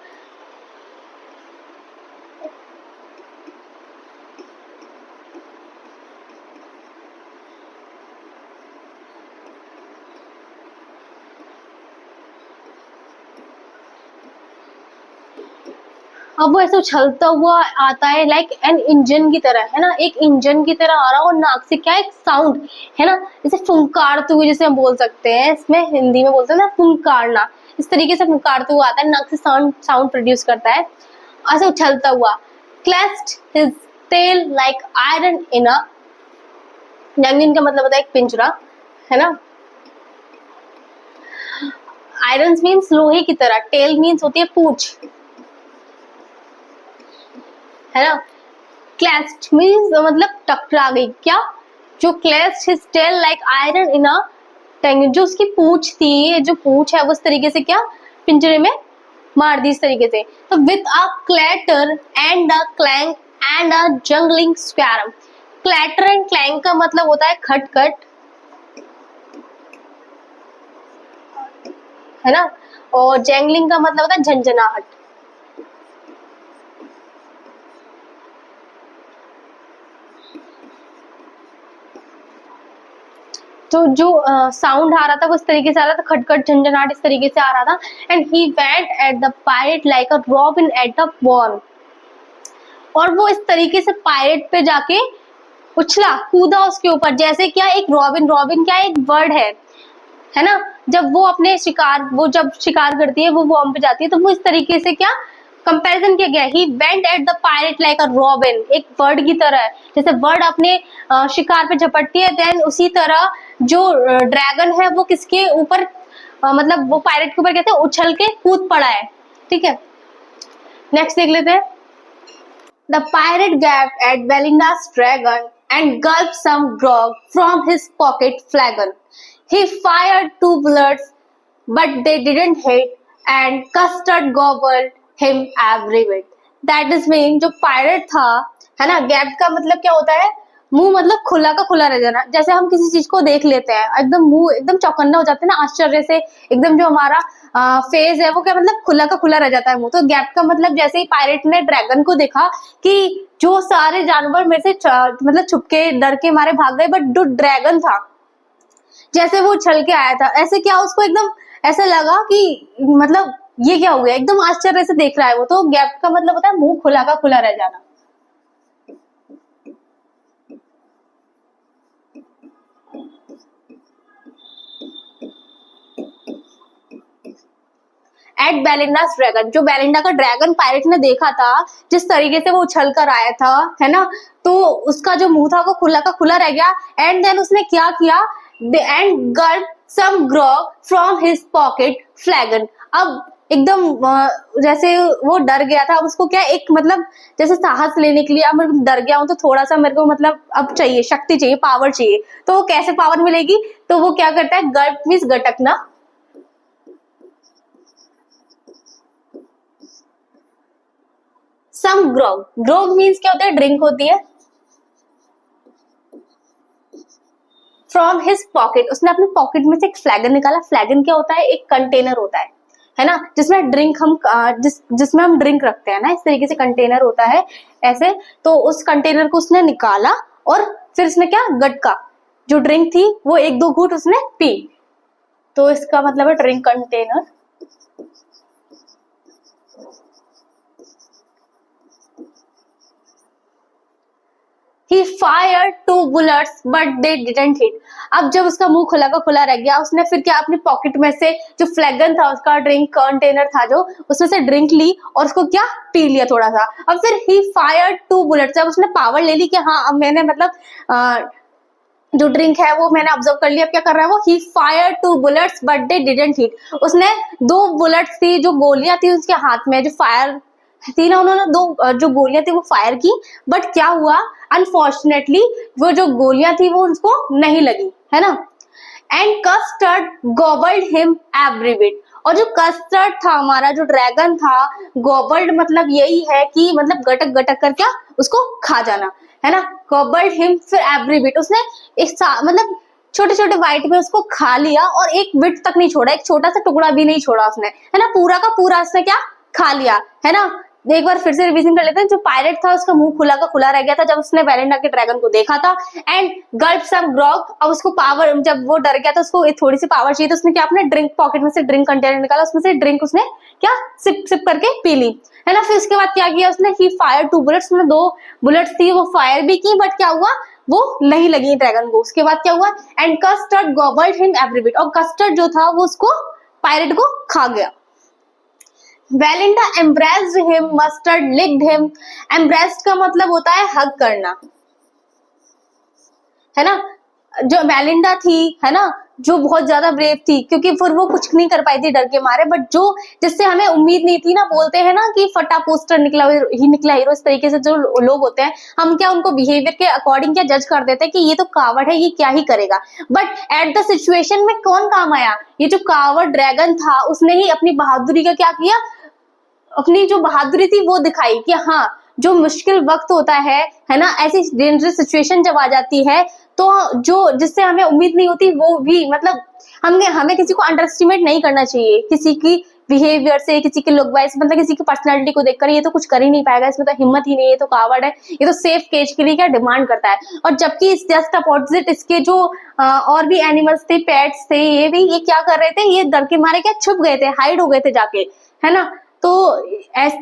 अब वो ऐसे उछलता हुआ आता है लाइक एन इंजन की तरह, है ना, एक इंजन की तरह आ रहा है, और नाक से क्या एक साउंड, है ना, जैसे फुंकारते हुए, जैसे हम बोल सकते हैं, इसमें हिंदी में बोलते हैं ना फुंकारना, इस तरीके से फुंकारते हुआ आता है, नाक से साउंड प्रोड्यूस करता है, ऐसे उछलता हुआ। Clashed his tail like iron in a, dungeon का मतलब होता है एक पिंजरा, है ना। आयरन मीन्स लोहे की तरह, टेल मीन्स होती है पूंछ, है ना। क्लैस्ट मीन्स मतलब टकरा गई, क्या, जो clashed his tail like iron in a tang, जो उसकी पूंछ थी, जो पूंछ है वो इस तरीके से क्या पिंजरे में मार दी इस तरीके से। तो with a clatter and a clang and a jangling squirm, clatter and clang का मतलब होता है खटखट, है ना, और जैंगलिंग का मतलब होता है झंझनाहट। तो जो साउंड आ रहा था वो इस तरीके से आ रहा था, खटखट झंझनाहट इस तरीके से आ रहा था। And he went at the pirate like a robin at the worm, और वो इस तरीके से पायरेट पे जाके उछला कूदा उसके ऊपर, जैसे क्या एक रॉबिन, रॉबिन क्या एक वर्ड है ना। जब वो अपने शिकार, वो जब शिकार करती है वो वॉर्म पे जाती है, तो वो इस तरीके से क्या कंपैरिजन किया गया, ही went at the pirate like a robin, एक बर्ड की तरह है, जैसे बर्ड अपने शिकार पे झपटती है, देन उसी तरह जो ड्रैगन है वो किसके ऊपर मतलब वो पायरेट के ऊपर कहते हैं उछल के कूद पड़ा है, ठीक है। नेक्स्ट देख लेते हैं। The pirate gaped at Belinda's dragon and gulped some grog from his pocket flagon. He fired two bullets, but they didn't hit, and Custard gobbled him every bit. That is mean जो pirate था, है ना, gap का मतलब क्या होता है, मुंह मतलब खुला का खुला रह जाना, जैसे हम किसी चीज को देख लेते हैं एकदम मुंह एकदम चौकन्ना हो जाते हैं ना आश्चर्य से, एकदम जो हमारा फेज है वो क्या मतलब खुला का खुला रह जाता है मुंह। तो गैप का मतलब जैसे ही पायरेट ने ड्रैगन को देखा कि जो सारे जानवर मेरे से मतलब छुपके डर के मारे भाग गए, बट जो ड्रैगन था जैसे वो उछल के आया था, ऐसे क्या उसको एकदम ऐसा लगा कि मतलब ये क्या हो गया, एकदम आश्चर्य से देख रहा है वो। तो गैप का मतलब होता है मुंह खुला का खुला रह जाना। एट बेलिंडास ड्रैगन, जो बेलिंडा का ड्रैगन पायरेट ने देखा था, जिस तरीके से वो उछल कर आया था, है ना, तो उसका जो मुंह था वो खुला का खुला रह गया। एंड देन उसने क्या किया, and gulp some grog from his pocket flagon. अब एकदम जैसे वो डर गया था, अब उसको क्या एक मतलब जैसे साहस लेने के लिए, अब मैं डर गया हूं तो थोड़ा सा मेरे को मतलब अब चाहिए, शक्ति चाहिए, पावर चाहिए। तो वो कैसे पावर मिलेगी, तो वो क्या करता है, गल्प मीन्स गटकना, सम ग्रोग, ग्रोग मीन्स क्या होता है, ड्रिंक होती है। फ्रॉम हिज पॉकेट, उसने अपने पॉकेट में से एक फ्लैगन निकाला। फ्लैगन क्या होता है, एक कंटेनर होता है ना, जिसमें ड्रिंक हम जिसमें हम ड्रिंक रखते हैं ना, इस तरीके से कंटेनर होता है ऐसे। तो उस कंटेनर को उसने निकाला और फिर उसने क्या, गटका, जो ड्रिंक थी वो एक दो घूंट उसने पी। तो इसका मतलब है drink container. He fired 2 bullets but they didn't hit. अब जब उसका मुंह खुला का खुला रह गया, उसने फिर क्या अपनी पॉकेट में से जो फ्लैगन था, उसका ड्रिंक कंटेनर था जो, उसमें से ड्रिंक ली और उसको क्या पी लिया थोड़ा सा। अब फिर he fired 2 bullets, जब उसने पावर ले ली कि हाँ अब मैंने मतलब जो ड्रिंक है वो मैंने ऑब्जर्व कर लिया, अब क्या कर रहा है वो, he fired 2 bullets but they didn't hit. उसने 2 बुलेट्स थी, जो गोलियां थी उसके हाथ में, जो फायर थी ना, उन्होंने 2 जो गोलियां थी वो फायर की, बट क्या हुआ अनफॉर्चुनेटली वो जो गोलियां थी वो उसको नहीं लगी, है ना। And custard गॉबल्ड him every bit, और जो कस्टर्ड था हमारा जो ड्रैगन था, गॉबल्ड मतलब यही है कि मतलब गटक गटक कर क्या उसको खा जाना, है ना। गॉबल्ड हिम फिर एवरी बिट, उसने मतलब छोटे छोटे बाइट में उसको खा लिया और एक बिट तक नहीं छोड़ा, एक छोटा सा टुकड़ा भी नहीं छोड़ा उसने, है ना, पूरा का पूरा उसने क्या खा लिया, है ना। एक बार फिर से रिवीजन कर लेते हैं। जो पायरेट था उसका मुंह खुला का खुला रह गया था जब उसने वेलेंडा के ड्रैगन को देखा था, एंड गल्प सम ग्रॉग, अब उसको पावर, जब वो डर गया था उसको थोड़ी सी पावर चाहिए, तो उसने क्या अपने ड्रिंक पॉकेट में से ड्रिंक कंटेनर निकाला, उसमें से ड्रिंक उसने क्या सिप सिप करके पी ली, है ना। फिर उसके बाद क्या किया उसने, ही फायर 2 बुलेट्स, उसने 2 बुलेट्स थी वो फायर भी की, बट क्या हुआ वो नहीं लगी ड्रैगन को। उसके बाद क्या हुआ, and custard गॉबल्ड him every bit, और कस्टर्ड जो था वो उसको पायरेट को खा गया। Belinda embraced him, mustard licked him. embraced का मतलब होता है हग करना, है ना। जो वेलिंडा थी, है ना, जो बहुत ज्यादा ब्रेव थी, क्योंकि फिर वो कुछ नहीं कर पाई थी डर के मारे, बट जो जिससे हमें उम्मीद नहीं थी ना, बोलते हैं ना कि फटा पोस्टर निकला हीरो, इस तरीके से जो लोग होते हैं, हम क्या उनको बिहेवियर के अकॉर्डिंग क्या जज कर देते हैं कि ये तो कावड़ है, ये क्या ही करेगा, बट एट द सिचुएशन में कौन काम आया, ये जो कावड़ ड्रैगन था उसने ही अपनी बहादुरी का क्या किया, अपनी जो बहादुरी थी वो दिखाई कि हाँ जो मुश्किल वक्त होता है ना, ऐसी डेंजरस सिचुएशन जब आ जाती है तो जो जिससे हमें उम्मीद नहीं होती वो भी मतलब हमें किसी को अंडर एस्टिमेट नहीं करना चाहिए, किसी की बिहेवियर से, किसी के लुक वाइज, मतलब किसी की पर्सनालिटी को देखकर ये तो कुछ कर ही नहीं पाएगा, इसमें तो हिम्मत ही नहीं है, ये तो कावड़ है, ये तो सेफ केज के लिए क्या डिमांड करता है। और जबकि इस जस्ट अपोजिट इसके जो और भी एनिमल्स थे, पेट्स थे, ये क्या कर रहे थे, ये डर के मारे क्या छुप गए थे, हाइड हो गए थे जाके, है ना। तो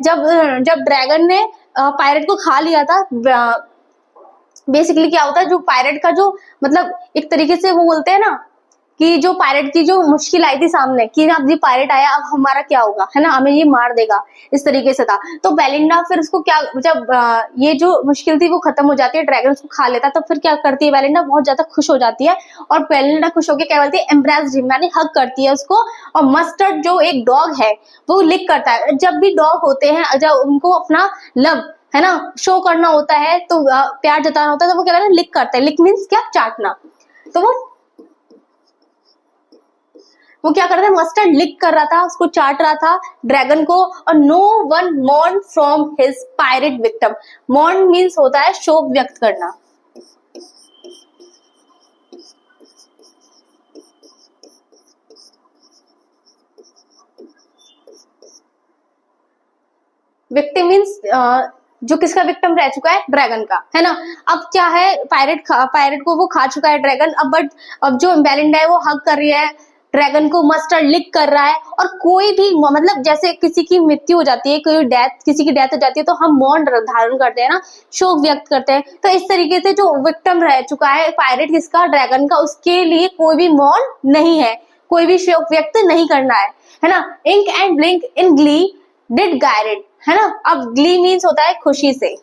जब ड्रैगन ने पायरेट को खा लिया था, बेसिकली क्या होता है, जो पायरेट का जो मतलब एक तरीके से वो बोलते हैं ना कि जो पायरेट की जो मुश्किल आई थी सामने कि अब ये पायरेट आया, अब हमारा क्या होगा, है ना, हमें ये मार देगा, इस तरीके से था। तो बेलिंडा फिर उसको क्या, जब ये जो मुश्किल थी वो खत्म हो जाती है, ड्रैगन उसको खा लेता, तो फिर क्या करती है बेलिंडा, बहुत ज्यादा खुश हो जाती है, और बेलिंडा खुश होकर क्या बोलती है, एम्ब्रेस्ड हिम, यानी हग करती है उसको। और मस्टर्ड जो एक डॉग है वो लिक करता है, जब भी डॉग होते हैं जब उनको अपना लव, है ना, शो करना होता है, तो प्यार जताना होता है, तो वो क्या करते हैं, लिक करते हैं। लिक मीन्स क्या, चाटना। तो वो क्या कर रहा था, मस्टर्ड लिक कर रहा था, उसको चाट रहा था ड्रैगन को। और no one mourn from his pirate victim, mourn means होता है शोक व्यक्त करना। विक्टिम मीन्स जो किसका विक्टिम रह चुका है, ड्रैगन का, है ना। अब क्या है, पायरेट को वो खा चुका है ड्रैगन, अब जो बेलिंडा है वो हग कर रही है ड्रैगन को, मस्टर्ड लिक कर रहा है। और कोई भी मतलब जैसे किसी की मृत्यु हो जाती है, किसी की डेथ हो जाती है, तो हम मौन धारण करते हैं ना, शोक व्यक्त करते हैं। तो इस तरीके से जो विक्टिम रह चुका है पायरेट किसका, ड्रैगन का, उसके लिए कोई भी मौन नहीं है, कोई भी शोक व्यक्त नहीं करना है ना। Ink and blink in glee did gyrate, है ना। अब ग्ली मीन्स होता है खुशी से,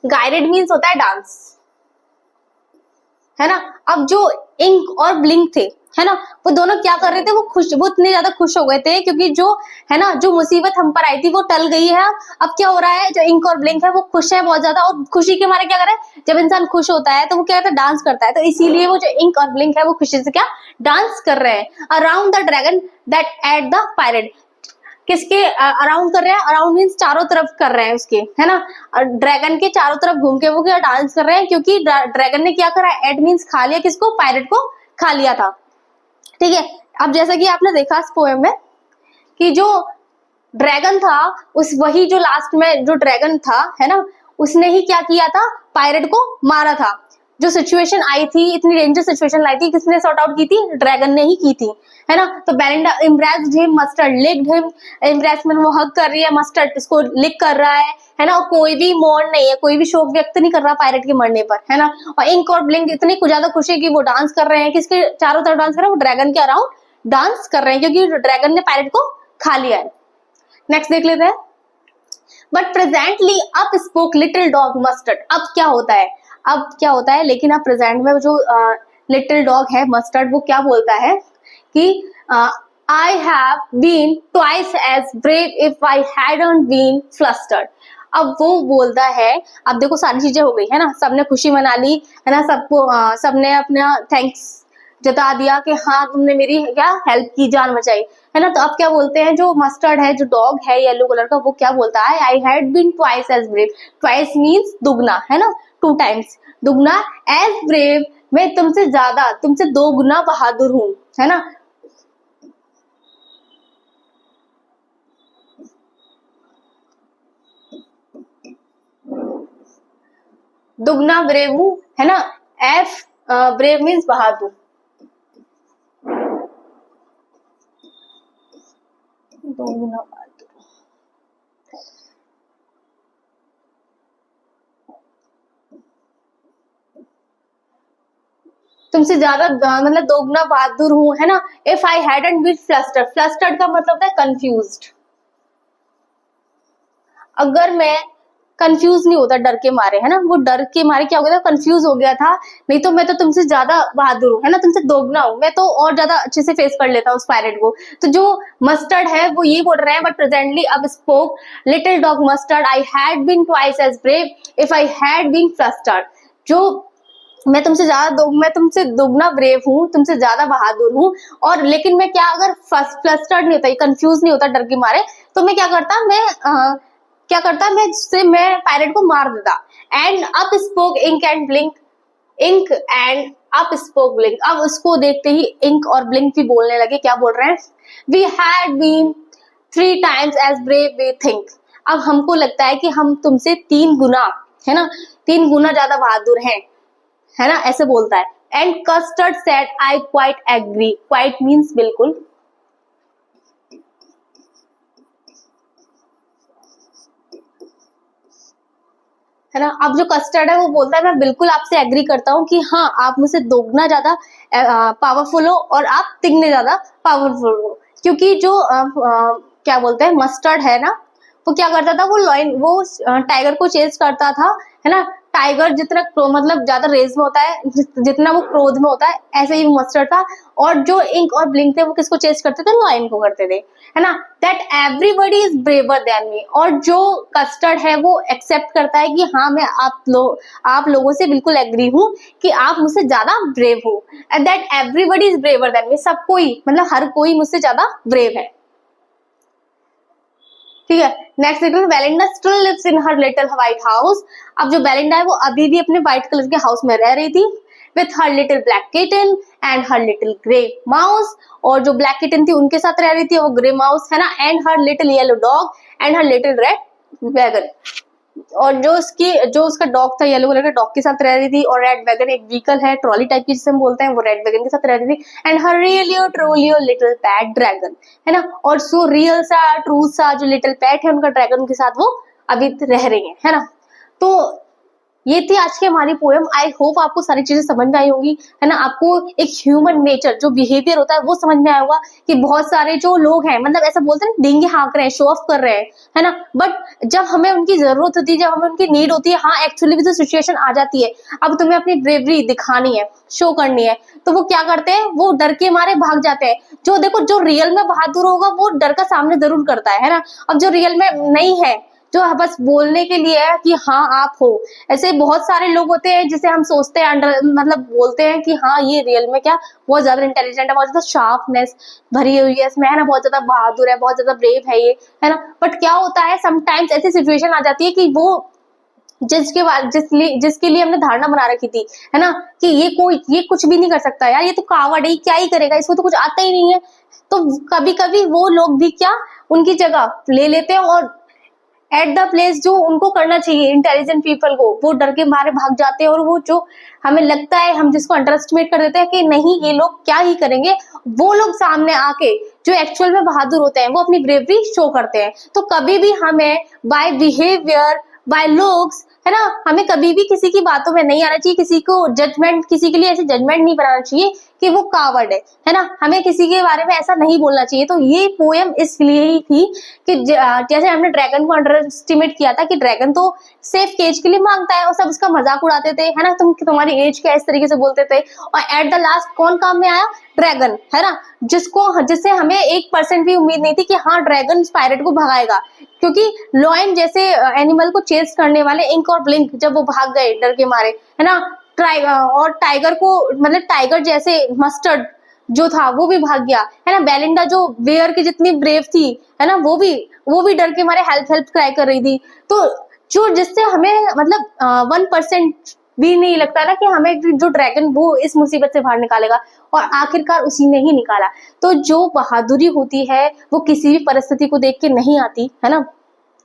गायरेट मीन्स होता है डांस, है ना। अब जो इंक और ब्लिंक थे, है ना, वो दोनों क्या कर रहे थे, वो इतने ज्यादा खुश हो गए थे क्योंकि जो है ना, जो मुसीबत हम पर आई थी वो टल गई है। अब क्या हो रहा है, जो इंक और ब्लिंक है वो खुश है बहुत ज्यादा, और खुशी के मारे क्या कर रहे हैं, जब इंसान खुश होता है तो वो क्या करता है, डांस करता है। तो इसीलिए वो जो इंक और ब्लिंक है वो खुशी से क्या डांस कर रहे हैं। Around the dragon that at the pirate, किसके अराउंड कर रहे हैं, अराउंड मीन्स चारों तरफ कर रहे हैं उसके, है ना। ड्रैगन के चारों तरफ घूम के वो क्या डांस कर रहे हैं, क्योंकि ड्रैगन ने क्या करा, एट मीन्स खा लिया, किसको, पायरेट को खा लिया था, ठीक है। अब जैसा कि आपने देखा इस पोएम में कि जो ड्रैगन था वही जो लास्ट में जो ड्रैगन था, है ना, उसने ही क्या किया था, पायरेट को मारा था। जो सिचुएशन आई थी, इतनी डेंजर सिचुएशन लाई थी, किसने सॉर्ट आउट की थी? ड्रैगन ने ही की थी, है ना। तो Belinda impressed him, mustard licked him, imprisonment वो हग कर रही है, मस्टर्ड इसको लिक कर रहा है ना। कोई भी मौन नहीं है, कोई भी शोक व्यक्त नहीं कर रहा पायरेट के मरने पर, है ना। और इंक और ब्लिंक इतनी ज्यादा खुशी है कि वो डांस कर रहे हैं, किसके चारों तरफ डांस कर रहे हैं? वो ड्रैगन के अराउंड डांस कर रहे हैं, क्योंकि ड्रैगन ने पायरेट को खा लिया है। नेक्स्ट देख लेते हैं। But presently up spoke little dog mustard. अब क्या होता है? अब क्या होता है, लेकिन अब प्रेजेंट में जो लिटिल डॉग है मस्टर्ड, वो क्या बोलता है कि I have been twice as brave if I hadn't been flustered. अब वो बोलता है, अब देखो सारी चीजें हो गई है ना, सबने खुशी मना ली है ना, सबको सबने अपना थैंक्स जता दिया कि हाँ तुमने मेरी क्या हेल्प की, जान बचाई, है ना। तो अब क्या बोलते हैं, जो मस्टर्ड है, जो डॉग है येलो कलर का, वो क्या बोलता है? I had been twice as brave. Twice means दुगना, है ना, 2 टाइम्स दुगना, एज ब्रेव मैं तुमसे ज्यादा, तुमसे 2 गुना बहादुर हूं, है ना। दुगना ब्रेव हूं, है ना। एफ ब्रेव मीन्स बहादुर, दुगना बहादुर। तुमसे ज्यादा मतलब 2 गुना बहादुर हूं, है ना। If I hadn't been flustered, flustered का मतलब है कंफ्यूज्ड। अगर मैं कंफ्यूज नहीं होता डर के मारे, है ना, वो डर के मारे क्या हो गया था, कंफ्यूज हो गया था, नहीं तो मैं तो तुमसे ज्यादा बहादुर हूँ, है ना, तुमसे दोगुना हूँ, मैं तो और ज्यादा अच्छे से फेस कर लेता हूँ उस पायरेट को। तो जो मस्टर्ड है वो ये बोल रहे हैं, but presently up spoke little dog Mustard, I had been twice as brave if I had been flustered. जो मैं तुमसे दोगुना ब्रेव हूँ, तुमसे ज्यादा बहादुर हूँ, और लेकिन मैं क्या, अगर फ्लस्टर्ड नहीं होता, कंफ्यूज नहीं होता डर के मारे, तो मैं क्या करता, मैं पायरेट को मार देता। And up spoke Ink and Blink, Ink and up spoke Blink. अब उसको देखते ही इंक और ब्लिंक भी बोलने लगे, क्या बोल रहे हैं? We had been 3 times as brave we think. अब हमको लगता है कि हम तुमसे 3 गुना, है ना, 3 गुना ज्यादा बहादुर हैं, है ना, ऐसे बोलता है। And Custard said I quite agree. Quite means बिल्कुल, है ना। अब जो कस्टर्ड है वो बोलता है मैं बिल्कुल आपसे एग्री करता हूँ कि हाँ आप मुझसे दोगुना ज्यादा पावरफुल हो और आप तिगने ज्यादा पावरफुल हो, क्योंकि जो क्या बोलते हैं मस्टर्ड है ना, वो क्या करता था, वो टाइगर को चेस करता था, है ना। टाइगर जितना मतलब ज्यादा रेस में होता है, जितना वो क्रोध में होता है, ऐसे ही मस्टर्ड था। और जो इंक और ब्लिंक थे वो किसको चेस करते थे? लॉयन को करते थे, है ना। That everybody is braver than me. और जो कस्टर्ड है वो एक्सेप्ट करता है कि हाँ मैं आप लोगों से बिल्कुल एग्री हूँ कि आप मुझसे ज्यादा ब्रेव हो। And that everybody is braver than me, सब कोई मतलब हर कोई मुझसे ज्यादा ब्रेव है, ठीक है। नेक्स्ट देखते हैं, Belinda still lives in her little white house. अब जो बेलिंडा है वो अभी भी अपने व्हाइट कलर के हाउस में रह रही थी, with her little black kitten and her little grey mouse. और जो ब्लैक किटन थी उनके साथ रह रही थी, वो ग्रे माउस, है ना। And her little yellow dog and her little red wagon. और जो उसका डॉग था येलो कलर के डॉग के साथ रह रही थी, और रेड वैगन एक व्हीकल है ट्रॉली टाइप की जिसे हम बोलते हैं, वो रेड वैगन के साथ रह रही थी। And her real ट्रूलियो little pet dragon, है ना। और सो रियल सा ट्रू सा जो लिटिल पैट है उनका ड्रैगन के साथ वो अभी रह रही है ना। तो ये थी आज की हमारी पोएम। आई होप आपको सारी चीजें समझ में आई होंगी, है ना। आपको एक ह्यूमन नेचर जो बिहेवियर होता है वो समझ में आया होगा कि बहुत सारे जो लोग हैं मतलब ऐसा बोलते हैं डींगे हाँक रहे हैं, शो ऑफ कर रहे हैं, है ना। बट जब हमें उनकी जरूरत होती है, जब हमें उनकी नीड होती है, हाँ एक्चुअली भी तो सिचुएशन आ जाती है, अब तुम्हें अपनी ब्रेवरी दिखानी है, शो करनी है, तो वो क्या करते हैं, वो डर के मारे भाग जाते हैं। जो देखो जो रियल में बहादुर होगा वो डर का सामने जरूर करता है ना। अब जो रियल में नहीं है, जो बस बोलने के लिए है कि हाँ आप हो, ऐसे बहुत सारे लोग होते हैं जिसे हम सोचते हैं मतलब बोलते हैं कि हाँ ये रियल में क्या बहुत ज्यादा इंटेलिजेंट है, बहुत ज्यादा शार्पनेस भरी हुई है इसमें, है ना, बहुत ज्यादा बहादुर है, बहुत ज्यादा ब्रेव है ये, है ना। बट क्या होता है समटाइम्स ऐसी सिचुएशन आ जाती है कि वो जिसके लिए हमने धारणा बना रखी थी, है ना, कि ये कुछ भी नहीं कर सकता यार, ये तो कावड़ है, क्या ही करेगा, इसको तो कुछ आता ही नहीं है। तो कभी कभी वो लोग भी क्या उनकी जगह ले लेते हैं और एट द प्लेस जो उनको करना चाहिए इंटेलिजेंट पीपल को, वो डर के मारे भाग जाते हैं। और वो जो हमें लगता है, हम जिसको अंडर एस्टिमेट कर देते हैं कि नहीं ये लोग क्या ही करेंगे, वो लोग सामने आके जो एक्चुअल में बहादुर होते हैं वो अपनी ब्रेवरी शो करते हैं। तो कभी भी हमें बाय बिहेवियर, बाय लुक्स, है ना, हमें कभी भी किसी की बातों में नहीं आना चाहिए, किसी को जजमेंट, किसी के लिए ऐसे जजमेंट नहीं बनाना चाहिए कि वो कावर्ड है ना, हमें किसी के बारे में ऐसा नहीं बोलना चाहिए। तो ये पोएम इसलिए ही थी कि जैसे हमने ड्रैगन को अंडर एस्टिमेट किया था कि ड्रैगन तो सेफ केज के लिए मांगता है, और सब उसका मजाक उड़ाते थे, है ना, तुम्हारी एज क्या, इस तरीके से बोलते थे। और एट द लास्ट कौन काम में आया? ड्रैगन, है ना, जिससे हमें 1% भी उम्मीद नहीं थी कि हाँ ड्रैगन पायरेट को भगाएगा, क्योंकि लॉयन जैसे एनिमल को चेस करने वाले इंक और ब्लिंक जब वो भाग गए डर के मारे, है ना, और टाइगर को, मतलब टाइगर जैसे मस्टर्ड जो था वो भी भाग गया, है ना, बेलिंडा जो बेयर की जितनी ब्रेव थी, है ना, वो भी डर के मारे हेल्प क्राई कर रही थी। तो जो जिससे हमें मतलब 1% भी नहीं लगता ना कि हमें जो ड्रैगन वो इस मुसीबत से बाहर निकालेगा, और आखिरकार उसी ने ही निकाला। तो जो बहादुरी होती है वो किसी भी परिस्थिति को देख के नहीं आती, है ना,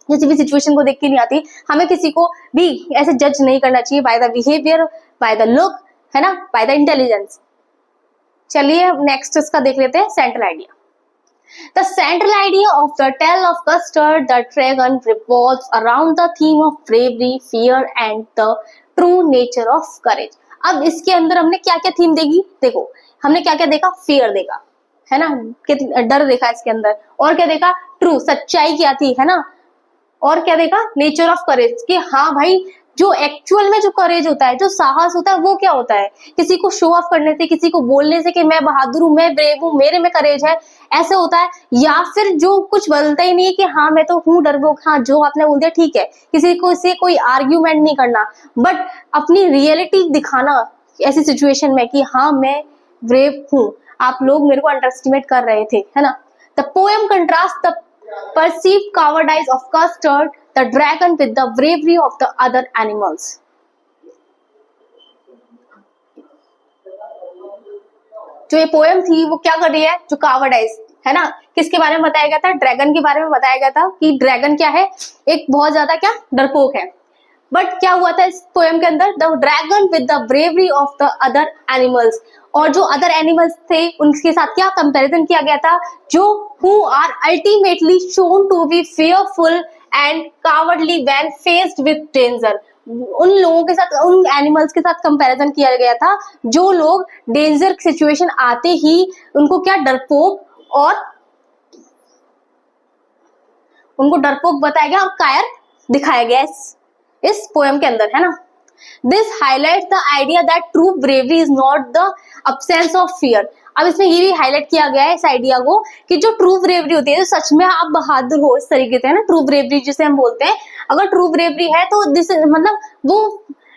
किसी भी सिचुएशन को देख के नहीं आती। हमें किसी को भी ऐसे जज नहीं करना चाहिए by the behaviour, by the look, है ना, बाय द इंटेलिजेंस। चलिए नेक्स्ट इसका देख लेते हैं central idea. The central idea of the tale of Custard the Dragon revolves around the theme of bravery, fear and the true nature of courage. अब इसके अंदर हमने क्या क्या थीम देखी, देखो हमने क्या क्या देखा, फियर देखा, है ना, डर देखा इसके अंदर, और क्या देखा, ट्रू, सच्चाई क्या थी, है ना, और क्या देखा, नेचर ऑफ करेज, कि हाँ भाई जो एक्चुअल में जो करेज होता है, जो साहस होता है, वो क्या होता है, किसी को शो ऑफ करने से, किसी को बोलने से कि मैं बहादुर हूँ, मैं ब्रेव हूँ, मेरे में करेज है, ऐसे होता है, या फिर जो कुछ बोलता ही नहीं है कि हाँ मैं तो हूँ डरपोक, हाँ जो आपने बोल दिया ठीक है, किसी को से कोई आर्ग्यूमेंट नहीं करना, बट अपनी रियलिटी दिखाना ऐसी सिचुएशन में कि हाँ मैं ब्रेव हूँ, आप लोग मेरे को अंडर एस्टिमेट कर रहे थे, है ना। The poem contrast the perceived cowardice of Custard the dragon with the bravery of the other animals. जो ये पोएम थी वो क्या कर रही है, जो कावर्डाइज है ना, किसके बारे में बताया गया था, ड्रैगन के बारे में बताया गया था कि ड्रैगन क्या है, एक बहुत ज्यादा क्या डरपोक है। बट क्या हुआ था इस पोएम के अंदर, the dragon with the bravery of the other animals, और जो अदर एनिमल्स थे उनके साथ क्या कंपैरिजन किया गया था, जो who are ultimately shown to be fearful and cowardly when faced with danger. उन लोगों के साथ, उन एनिमल्स के साथ कंपैरिजन किया गया था जो लोग डेंजर सिचुएशन आते ही उनको क्या डरपोक, और उनको डरपोक बताया गया और कायर दिखाया गया इस पोएम के अंदर, है ना। This highlights the idea that true bravery is not the absence of fear. अब इसमें ये भी हाईलाइट किया गया है इस आइडिया को कि जो ट्रू ब्रेवरी होती है, जो सच में आप बहादुर हो, इस तरीके से, है ना, ट्रू ब्रेवरी जिसे हम बोलते हैं, अगर ट्रू ब्रेवरी है तो दिस मतलब वो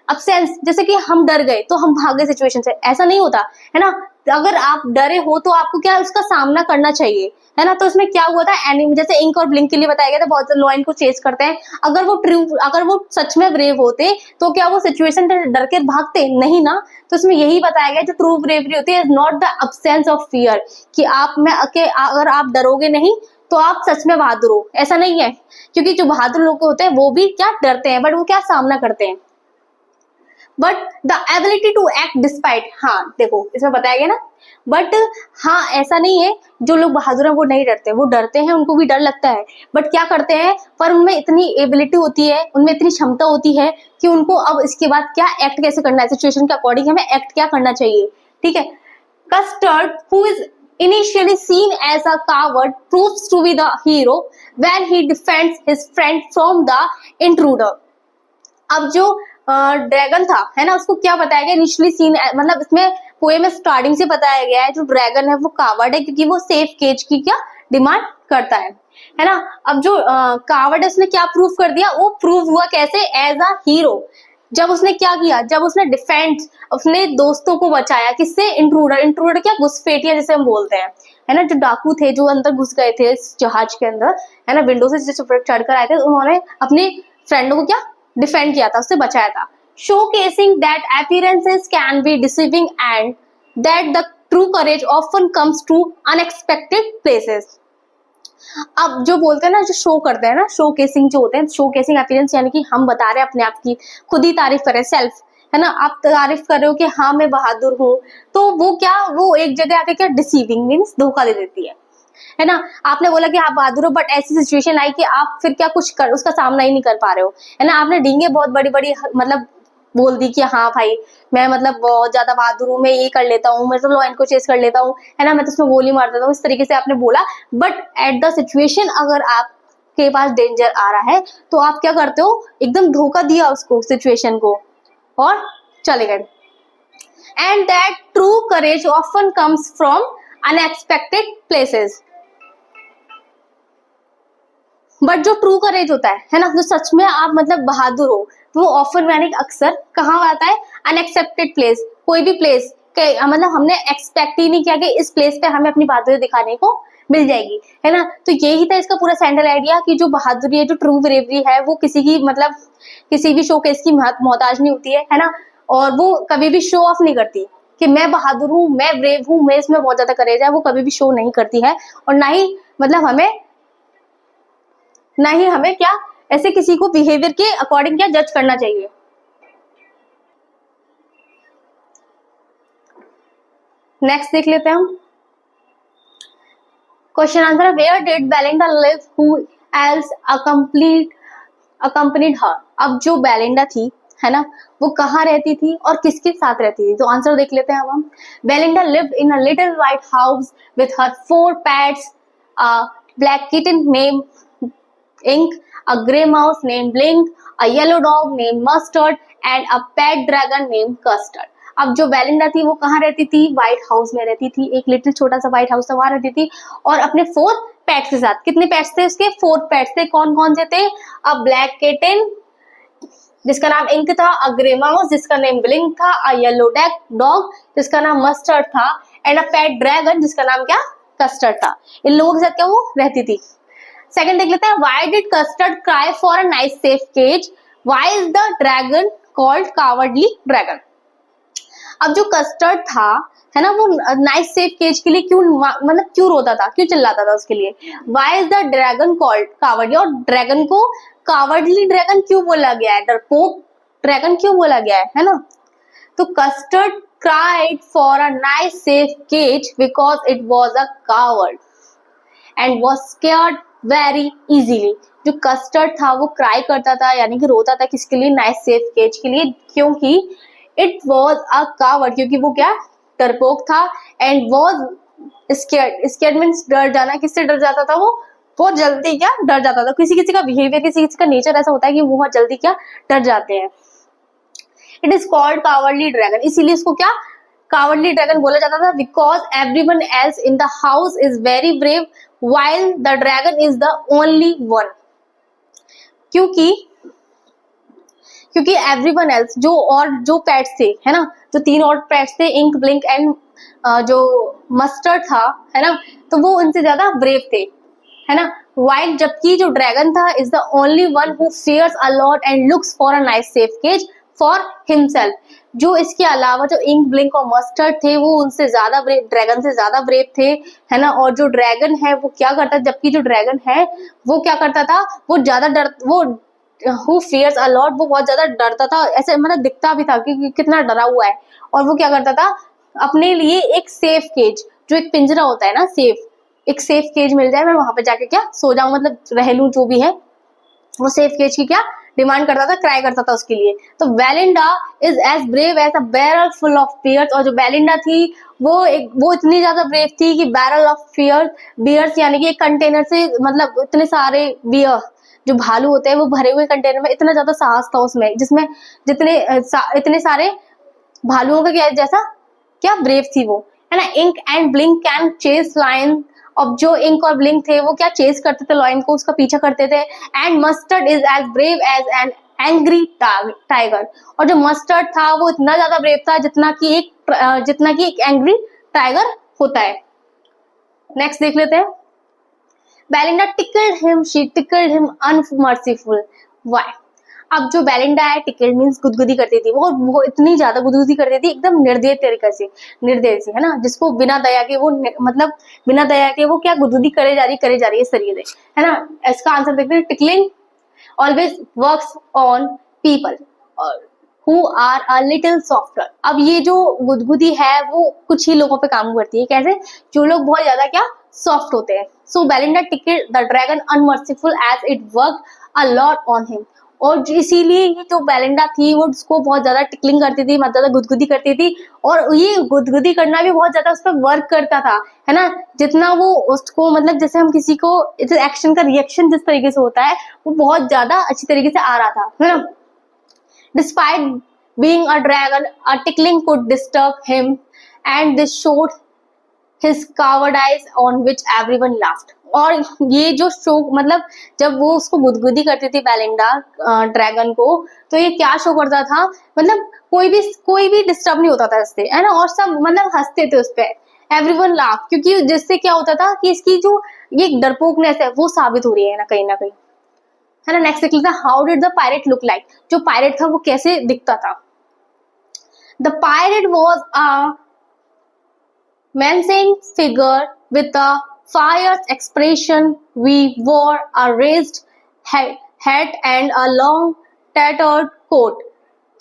अब्सेंस, जैसे कि हम डर गए तो हम भाग गए सिचुएशन से, ऐसा नहीं होता, है ना। अगर आप डरे हो तो आपको क्या उसका सामना करना चाहिए, है ना। तो इसमें क्या हुआ था, जैसे इंक और ब्लिंक के लिए बताया गया था, बहुत से लॉयन को चेस करते हैं, अगर वो सच में ब्रेव होते तो क्या वो सिचुएशन से डर के भागते, नहीं ना। तो इसमें यही बताया गया, जो ट्रू ब्रेवरी होती है is not the absence of fear, कि अगर आप डरोगे नहीं तो आप सच में बहादुर हो, ऐसा नहीं है, क्योंकि जो बहादुर लोग होते हैं वो भी क्या डरते हैं, बट वो क्या सामना करते हैं। But the ability to act despite, हाँ देखो इसमें बताया गया ना, बट हाँ ऐसा नहीं है जो लोग बहादुर हैं वो नहीं डरते, वो डरते हैं, उनको भी डर लगता है, बट क्या करते हैं, पर उनमें इतनी एबिलिटी होती है, उनमें इतनी क्षमता होती है कि उनको अब इसके बाद क्या एक्ट कैसे करना है, सिचुएशन के अकॉर्डिंग हमें एक्ट क्या करना चाहिए, ठीक है। Custard who is initially seen as a coward proves to be the hero when he defends his friend from the intruder. अब जो ड्रैगन था, है ना, उसको क्या बताया गया, इनिशियली सीन, मतलब इसमें पोएम में स्टार्टिंग से बताया गया है जो ड्रैगन है वो कावर्ड है, क्योंकि वो सेफ केज की क्या डिमांड करता है ना। अब जो कावर्ड है उसने क्या प्रूव कर दिया, वो प्रूव हुआ कैसे, एज अ हीरो, जब उसने क्या किया, जब उसने डिफेंस, अपने दोस्तों को बचाया, किससे, इंट्रूडर क्या, घुसपैठिया जिसे हम बोलते हैं, है ना, जो डाकू थे जो अंदर घुस गए थे इस जहाज के अंदर, है ना, विंडो से चढ़कर आए थे, उन्होंने अपने फ्रेंडों को क्या डिफेंड किया था, उससे बचाया था। Showcasing that appearances can be deceiving and that the true courage often comes to unexpected places. अब जो बोलते हैं ना, जो शो करते हैं ना, शो केसिंग जो होते हैं, शो केसिंग अपीयरेंस यानी कि हम बता रहे हैं अपने आप की, खुद ही तारीफ करें, सेल्फ, है ना, आप तारीफ कर रहे हो कि हाँ मैं बहादुर हूँ, तो वो क्या, वो एक जगह आके क्या डिसीविंग मीन्स धोखा दे देती है ना। आपने बोला कि आप बहादुर हो, बट ऐसी सिचुएशन आई कि आप फिर क्या कुछ कर उसका सामना ही नहीं कर पा रहे हो, है ना। आपने डींगे बहुत बड़ी बड़ी मतलब बोल दी कि हाँ भाई मैं मतलब बहुत ज्यादा बहादुर हूँ, मैं ये कर लेता हूँ, मैं तो लॉ को चेस कर लेता हूँ, है ना, मैं तो उसमें गोली मार देता हूँ, इस तरीके से आपने बोला। बट एट द सिचुएशन अगर आपके पास डेंजर आ रहा है तो आप क्या करते हो, एकदम धोखा दिया उसको, सिचुएशन को, और चले गए। And that true courage often comes from unexpected places. But जो ट्रू करेज होता है ना, जो सच में आप मतलब बहादुर हो, तो वो ऑफर यानी अक्सर कहाँ आता है, अनएक्सेप्टेड प्लेस, कोई भी प्लेस मतलब हमने एक्सपेक्ट ही नहीं किया कि इस प्लेस पे हमें अपनी बहादुरी दिखाने को मिल जाएगी, है ना। तो यही था इसका पूरा सेंट्रल आइडिया कि जो बहादुरी है, जो ट्रू ब्रेवरी है, वो किसी की मतलब किसी भी शोकेस की मोहताज नहीं होती है ना, और वो कभी भी शो ऑफ नहीं करती कि मैं बहादुर हूँ, मैं ब्रेव हूँ, मैं इसमें बहुत ज्यादा करेज है, वो कभी भी शो नहीं करती है। और ना ही मतलब हमें क्या ऐसे किसी को बिहेवियर के अकॉर्डिंग क्या जज करना चाहिए। नेक्स्ट देख लेते हैं हम question answer. Where did Belinda live, who else accompanied her. अब जो बेलिंडा थी, है ना, वो कहाँ रहती थी और किसके साथ रहती थी, तो आंसर देख लेते हैं अब हम। Belinda lived in a little white house with her 4 pets, a black kitten name Ink, a grey mouse named Blink, a yellow dog named Mustard, and a pet dragon named Custard. अब जो Belinda थी वो कहाँ रहती थी, white house में रहती थी, एक लिटिल छोटा सा व्हाइट हाउस था, वहां रहती थी, और अपने 4 पेट्स के साथ। कितने पेट्स थे उसके, 4 पेट्स थे। कौन कौन से थे, अ ब्लैक किटन जिसका नाम इंक था, अ ग्रे माउस जिसका नेम ब्लिंक था, अ येलो डॉग जिसका नाम मस्टर्ड था, एंड अ पेट ड्रैगन जिसका नाम क्या, कस्टर्ड था। इन लोगों के साथ क्या वो रहती थी। सेकंड देख लेते हैं, why did Custard cry for a nice safe cage, why is the dragon called cowardly dragon. अब जो कस्टर्ड था, है ना, वो नाइस सेफ केज के लिए क्यों मतलब क्यों रोता था, क्यों चिल्लाता था उसके लिए। Why is the dragon called cowardly, और ड्रैगन को कावर्डली ड्रैगन क्यों बोला गया है, डरपोक ड्रैगन क्यों बोला गया है ना। तो custard cried for a nice safe cage because it was a coward and was scared very easily. जो कस्टर्ड था वो क्राई करता था यानी कि रोता था किसके लिए, नाइस सेफ केज के लिए, क्योंकि इट वॉज अ कावर्ड, क्योंकि वो क्या डरपोक था, एंड वॉज स्केर्ड मीन्स डर जाना। किससे डर जाता था वो, बहुत जल्दी क्या डर जाता था। किसी किसी का बिहेवियर, किसी किसी का नेचर ऐसा होता है कि वो बहुत जल्दी क्या डर जाते हैं। It is called cowardly dragon, इसीलिए इसको क्या कावर्डली ड्रैगन बोला जाता था, because everyone else in the house is very brave while the dragon is the only one। क्योंकि everyone else जो पेट्स थे, है ना, जो 3 और पेट्स थे, इंक ब्लिंक एंड जो मस्टर्ड था, है ना, तो वो उनसे ज्यादा ब्रेव थे, है ना। while जबकि जो ड्रैगन था is the only one who fears a lot and looks for a nice safe cage for himself। जो इसके अलावा जो इंक ब्लिंक और मस्टर्ड थे वो उनसे ज्यादा ब्रेव, ड्रैगन से ज्यादा ब्रेव थे, है ना। और जो ड्रैगन है वो क्या करता, जबकि जो ड्रैगन है वो क्या करता था, वो ज्यादा वो हु फियर्स अ लॉट, वो बहुत ज्यादा डरता था, ऐसे मतलब दिखता भी था कि कितना डरा हुआ है। और वो क्या करता था, अपने लिए एक सेफ केज, जो एक पिंजरा होता है ना, एक सेफ केज मिल जाए, मैं वहां पे जाके क्या सो जाऊं, मतलब रह लूं, जो भी है, वो सेफ केज की क्या डिमांड करता था, क्राई करता था उसके लिए। तो Belinda is as brave as a barrel full of bears. और जो बेलिंडा थी वो इतनी ज्यादा ब्रेव थी कि बैरल ऑफ बियर्स यानी कि एक कंटेनर से, मतलब इतने सारे बियर जो भालू होते हैं वो भरे हुए कंटेनर में, इतना ज्यादा साहस था उसमें, जिसमें इतने सारे भालुओं का क्या जैसा क्या ब्रेव थी वो, है ना। Ink and Blink can chase lion. अब जो इंक और ब्लिंक थे वो क्या चेस करते थे लायन को, उसका पीछा करते थे। And Mustard is as brave as an angry tiger. और जो मस्टर्ड था वो इतना ज्यादा ब्रेव था जितना कि एक एंग्री टाइगर होता है। नेक्स्ट देख लेते हैं, Belinda tickled him, she tickled him unmerciful. Why? अब जो बेलिंडा है टिकल्ड मीन्स गुदगुदी करती थी, वो इतनी ज्यादा गुदगुदी करती थी एकदम निर्दय तरीके से, निर्दय से, है ना, जिसको बिना दया के वो मतलब बिना दया के वो क्या गुदगुदी करे जा रही है इस तरीके से, है ना। इसका आंसर देखते हैं, tickling always works on people who are a little softer। अब ये जो गुदगुदी है वो कुछ ही लोगों पे काम करती है, कैसे, जो लोग बहुत ज्यादा क्या सॉफ्ट होते हैं। So Belinda tickled the dragon unmerciful as it worked a lot on him. और इसीलिए ये जो बेलिंडा थी वो उसको बहुत ज्यादा टिकलिंग करती थी, मतलब ज्यादा गुदगुदी करती थी, और ये गुदगुदी करना भी बहुत ज्यादा उस पर वर्क करता था, है ना। जितना वो उसको मतलब जैसे हम किसी को एक्शन का रिएक्शन जिस तरीके से होता है वो बहुत ज्यादा अच्छी तरीके से आ रहा था, है ना। Despite being a dragon, a tickling could disturb him, and this showed his cowardice on which everyone laughed। और ये जो शो मतलब जब वो उसको गुदगुदी करती थी बेलिंडा ड्रैगन को, तो ये क्या शो करता था, मतलब कोई भी डिस्टर्ब नहीं होता था इससे, है ना, और सब मतलब हंसते थे उस पे, एवरीवन लाफ, क्योंकि जिससे क्या होता था कि इसकी जो ये डरपोकनेस है वो साबित हो रही है ना कहीं, है ना। नेक्स्ट देख लेते हैं, how did the pirate look like. जो पायरेट था वो कैसे दिखता था। The pirate was a menacing figure with a fierce expression. We wore a raised hat and a long tattered coat.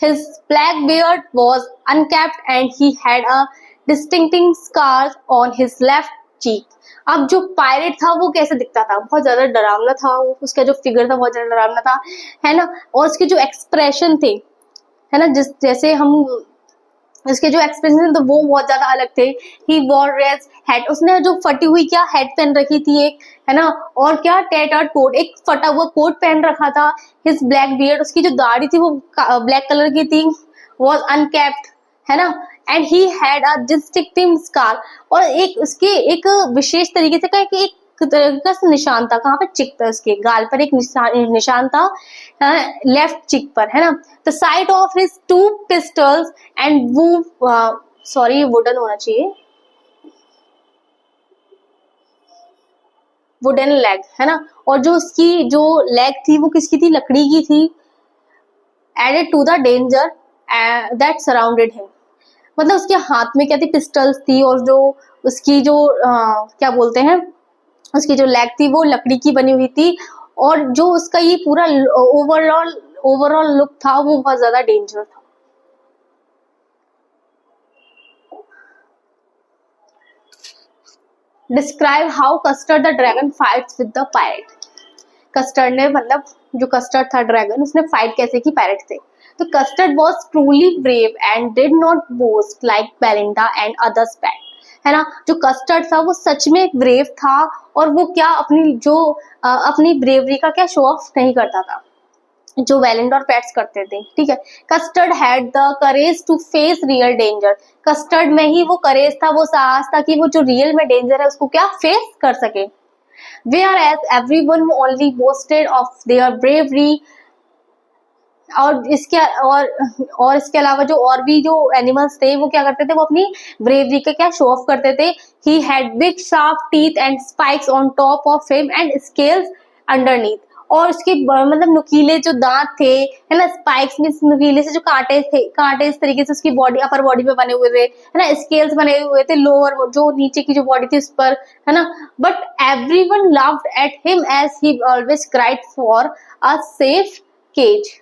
His black beard was unkept and he had a distinctive scar on his left cheek। अब जो pirate था वो कैसे दिखता था, बहुत ज्यादा डरावना था, उसका जो फिगर था बहुत ज्यादा डरावना था, है ना। और उसके जो एक्सप्रेशन थे, है ना, जैसे हम उसके जो एक्सप्रेशन तो वो बहुत ज्यादा अलग थे। ही वॉर रेड हैट, उसने जो फटी हुई क्या हैट पहन रखी थी एक, है ना, और क्या टेटर्ड कोट, एक फटा हुआ कोट पहन रखा था। हिज ब्लैक बियर्ड, उसकी जो दाढ़ी थी वो ब्लैक कलर की थी, वॉज अनकेप्ड, है ना, and he had a distinctive scar, और एक उसके एक विशेष तरीके से का एक का निशान था, कहाँ पे, चिक था, उसके गाल पर एक निशान था, लेफ्ट चिक पर, है ना। The sight of his two pistols and sorry wooden होना चाहिए, वुडन लेग, है ना। और जो उसकी जो लेग थी वो किसकी थी, लकड़ी की थी। Added to the danger that surrounded him, मतलब उसके हाथ में क्या थी, पिस्टल्स थी, और जो उसकी जो क्या बोलते हैं, उसकी जो लेग थी वो लकड़ी की बनी हुई थी, और जो उसका ये पूरा ओवरऑल लुक था वो बहुत ज्यादा डेंजर था। Describe how custard the dragon fights with the pirate. Custard ने मतलब जो कस्टर्ड था ड्रैगन, उसने फाइट कैसे की पायरेट से। तो custard was truly brave and did not boast like Belinda and others PAT, है ना। जो कस्टर्ड था वो सच में ब्रेव था, और वो क्या अपनी ब्रेवरी का क्या शो ऑफ नहीं करता था, जो बेलिंडा और पैट्स करते थे, ठीक है। Custard had the courage to face real danger, Custard में ही वो करेज था, वो साहस था कि वो जो रियल में डेंजर है उसको क्या फेस कर सके। Whereas everyone only boasted of their bravery, और इसके अलावा जो और भी जो एनिमल्स थे वो क्या करते थे, वो अपनी ब्रेवरी का क्या शो ऑफ करते थे। He had big sharp teeth and spikes on top of him and scales underneath, और उसके मतलब नुकीले जो दांत थे, है ना, स्पाइक्स में नुकीले से जो कांटे इस तरीके से उसकी बॉडी, अपर बॉडी पे बने हुए थे, है ना, स्केल्स बने हुए थे लोअर जो नीचे की जो बॉडी थी उस पर, है ना। But everyone laughed at him as he always cried for a safe cage.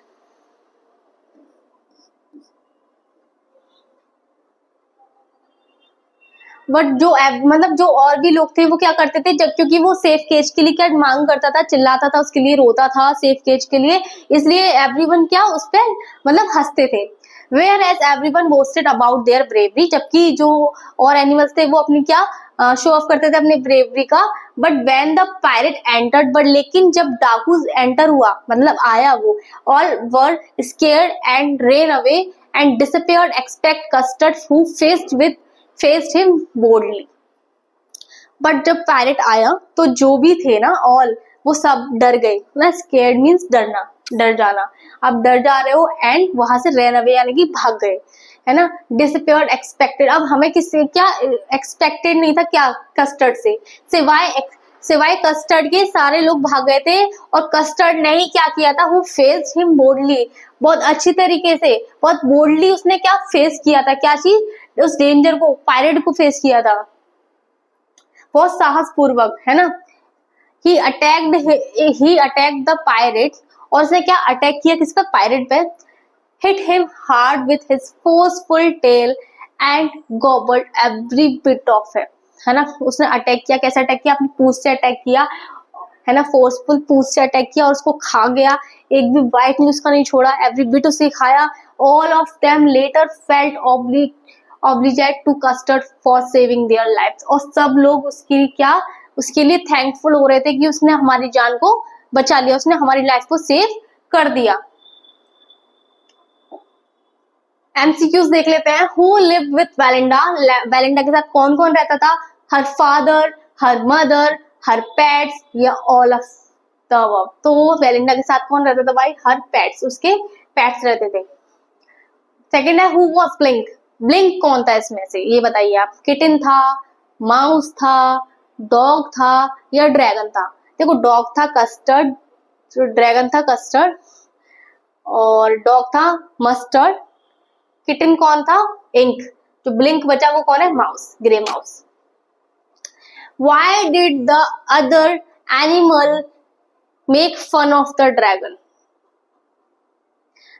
But जो मतलब जो और भी लोग थे वो क्या करते थे, जब क्योंकि वो सेफ केज के लिए क्या मांग करता था, चिल्लाता था, उसके लिए रोता था सेफ केज के लिए, इसलिए एवरीवन क्या उस पर मतलब हंसते थे। Whereas everyone boasted about their bravery, जबकि जो और एनिमल्स थे वो अपनी क्या शो ऑफ करते थे अपनी ब्रेवरी का। But when the pirate entered, but लेकिन जब डाकू एंटर हुआ मतलब आया, वो all were scared and rain away and disappeared expect custard who faced him boldly। But जब पायरेट आया तो जो भी थे ना ऑल, वो सब डर गए ना, स्केयर्ड मीन्स डरना, डर जाना, आप डर जा रहे हो, एंड वहां से रन अवे यानी कि भाग गए, है ना। डिसअपीयर्ड एक्सपेक्टेड, अब हमें किससे क्या एक्सपेक्टेड नहीं था, क्या कस्टर्ड से, सिवाय सिवाय कस्टर्ड के सारे लोग भाग गए थे, और कस्टर्ड ने ही क्या किया था, वो फेस हिम बोल्डली, बहुत अच्छी तरीके से, बहुत बोल्डली उसने क्या फेस किया था, क्या चीज, उस डेंजर को, पायरेट को फेस किया था, बहुत साहस पूर्वक, है ना। ही अटैक्ड द पायरेट, और उसने क्या अटैक किया, किस पे, पायरेट पे। Hit him hard with his forceful tail and gobbled every bit of him, है ना। उसने अटैक किया, कैसे अटैक किया, अपनी पूंछ से अटैक किया, है ना, फोर्सफुल पूंछ से अटैक किया, और उसको खा गया, एक भी बाइट नहीं उसका नहीं छोड़ा, एवरी बिट उसे खाया। All of them later felt obliged to Custard for saving their lives, और सब लोग उसके लिए थैंकफुल हो रहे थे कि उसने हमारी जान को बचा लिया, उसने हमारी लाइफ को सेव कर दिया। एमसीक्यूज देख लेते हैं। Who live with Belinda, Belinda के साथ कौन कौन रहता था, हर फादर, हर मदर, हर पेट्स, या ऑल ऑफ द अबव। तो वेलिंडा के साथ कौन रहता था भाई, हर पेट्स, उसके पेट्स रहते थे। सेकंड है हु वाज ब्लिंक, ब्लिंक कौन था इसमें से, ये बताइए आप। किटन था, माउस था, डॉग था, या ड्रैगन था। देखो डॉग था कस्टर्ड, ड्रैगन था कस्टर्ड, और डॉग था मस्टर्ड, किटन कौन था, इंक, जो ब्लिंक बचा वो कौन है, mouse, grey mouse. Why did the other animal make fun of the dragon?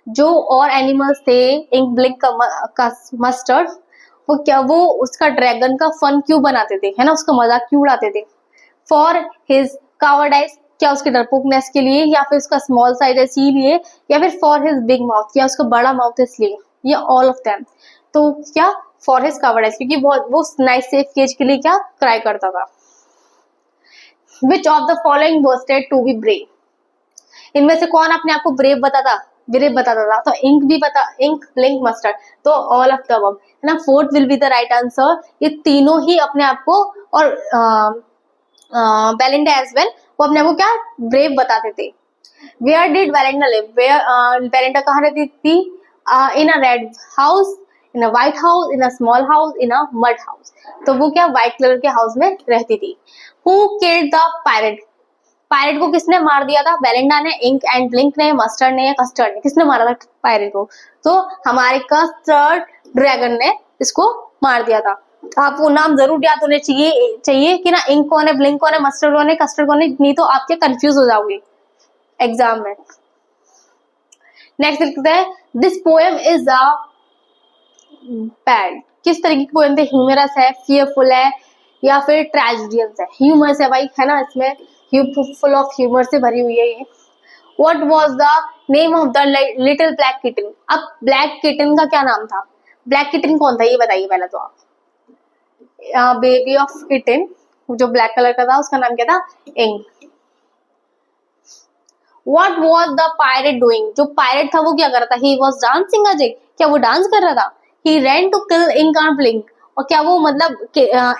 जो और एनिमल्स थे, इंक, ब्लिंक का मस्टर्ड, वो उसका ड्रैगन का फन क्यों बनाते थे, है ना, उसका मजाक क्यों उड़ाते थे। फॉर हिज कावर्डाइज, क्या उसके डरपोकनेस के लिए, या फिर उसका स्मॉल साइज है इसीलिए, या फिर फॉर हिज बिग माउथ, या उसका बड़ा माउथ है इसलिए, या ऑल ऑफ देम। तो क्या, फॉर हिज कावर्डाइज, क्योंकि वो नाइस सेफ केज के लिए क्या क्राई करता था। Which of the following was said to be brave? इनमें से कौन अपने आप को ब्रेव बताता था, तो इंक भी बता, इंक, ब्लिंक, मस्टर्ड, तो ऑल ऑफ द अबव, है ना। Fourth will be the right answer. ये तीनों ही अपने आप को, और बेलिंडा एज वेल, वो अपने आप को क्या ब्रेव बताते थे। Where did Belinda live, Belinda कहाँ रहती थी, in a red house, in a white house, in a small house, in a mud house. तो वो क्या व्हाइट कलर के हाउस में रहती थी। Who killed the pirate, pirate को किसने मार दिया था, बेलिंडा ने, इंक एंड ब्लिंक ने, मस्टर्ड ने, या कस्टर्ड ने, किसने मारा था पायरेट को, तो हमारे कस्टर्ड ड्रैगन ने इसको मार दिया था। आपको नाम जरूर याद होने चाहिए कि ना, इंक कौन है, ब्लिंक कौन है, मस्टर्ड कौन है, कस्टर्ड कौन है, नहीं तो आप क्या कंफ्यूज हो जाओगे एग्जाम में। नेक्स्ट लिखते हैं, this poem is a bad, किस तरह की पोएम थे, ह्यूमरस है, फियरफुल है, या फिर ट्रेजेडियस है। ह्यूमरस है भाई, है ना, इसमें फुल ऑफ ह्यूमर से भरी हुई है ये। What was the name of the little black kitten? अब ब्लैक किटन का क्या नाम था, ब्लैक किटन कौन था ये बताइए पहले तो आप। बेबी ऑफ किटन जो ब्लैक कलर का था उसका नाम क्या था, Ink. What was the pirate doing? जो पायरेट था वो क्या कर रहा था, he was dancing अजय, क्या वो डांस कर रहा था। He ran to kill ink and blink, और क्या वो मतलब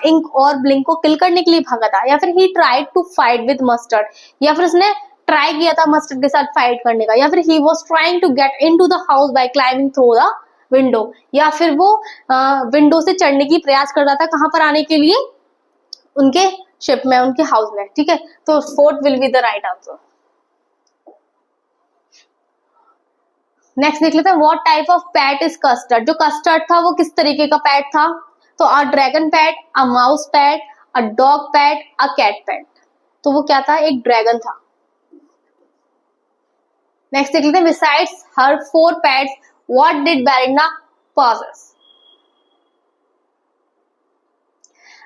इंक और ब्लिंक को किल करने के लिए भागा था, या फिर he tried to fight with mustard, या फिर उसने ट्राई किया था मस्टर्ड के साथ फाइट करने का, या फिर he was trying to get into the house by climbing through the window, या फिर वो विंडो से चढ़ने की प्रयास कर रहा था, कहां पर आने के लिए, उनके शिप में, उनके हाउस में, ठीक है। तो fourth will be the right answer. Next देख लेते हैं, what type of pet is Custard, जो कस्टर्ड था वो किस तरीके का पैट था, तो a dragon pet, a mouse pet, a dog pet, a cat pet. तो वो क्या था, एक ड्रैगन था। नेक्स्ट देख लेते हैं, besides her 4 pets what did Belinda possesses.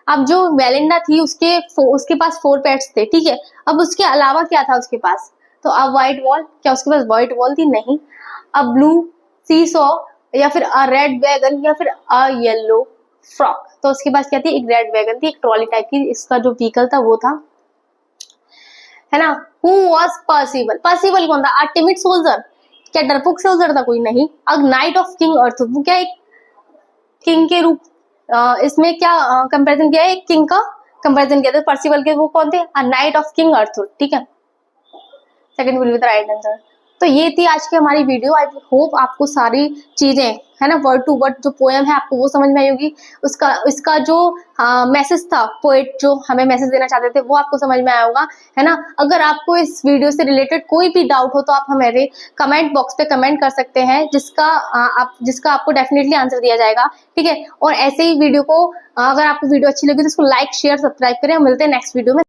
अब जो बेलिंडा थी उसके पास 4 पैट्स थे, ठीक है। अब उसके अलावा क्या था उसके पास, तो अ व्हाइट वॉल, क्या उसके पास व्हाइट वॉल थी, नहीं। अ ब्लू सीसॉ, या फिर अ रेड वैगन, या फिर अ येलो फ्रॉक। तो उसके पास क्या थी, एक रेड वैगन थी, एक ट्रॉली टाइप की, इसका जो व्हीकल था वो था, है ना। हु वाज पर्सिबल, पर्सिबल कौन था, अ टिमिड सोल्जर, क्या डरपोक सोल्जर था कोई, नहीं। अ नाइट ऑफ किंग अर्थर, वो क्या एक किंग के रूप, इसमें क्या कंपैरिजन किया है, एक किंग का कंपैरिजन किया था पर्सिबल के, वो कौन थे, अ नाइट ऑफ किंग अर्थर, ठीक है। Second will be the right answer. तो ये थी आज की हमारी वीडियो। आई होप आपको सारी चीजें है ना, वर्ड टू वर्ड जो पोएम है आपको वो समझ में आई होगी। इसका जो मैसेज था, पोएट जो हमें मैसेज देना चाहते थे वो आपको समझ में आया होगा, है ना। अगर आपको इस वीडियो से रिलेटेड कोई भी डाउट हो तो आप हमारे कमेंट बॉक्स पे कमेंट कर सकते हैं, जिसका आपको डेफिनेटली आंसर दिया जाएगा, ठीक है। और ऐसे ही वीडियो को अगर आपको वीडियो अच्छी लगी तो इसको लाइक शेयर सब्सक्राइब करें। मिलते हैं नेक्स्ट वीडियो में।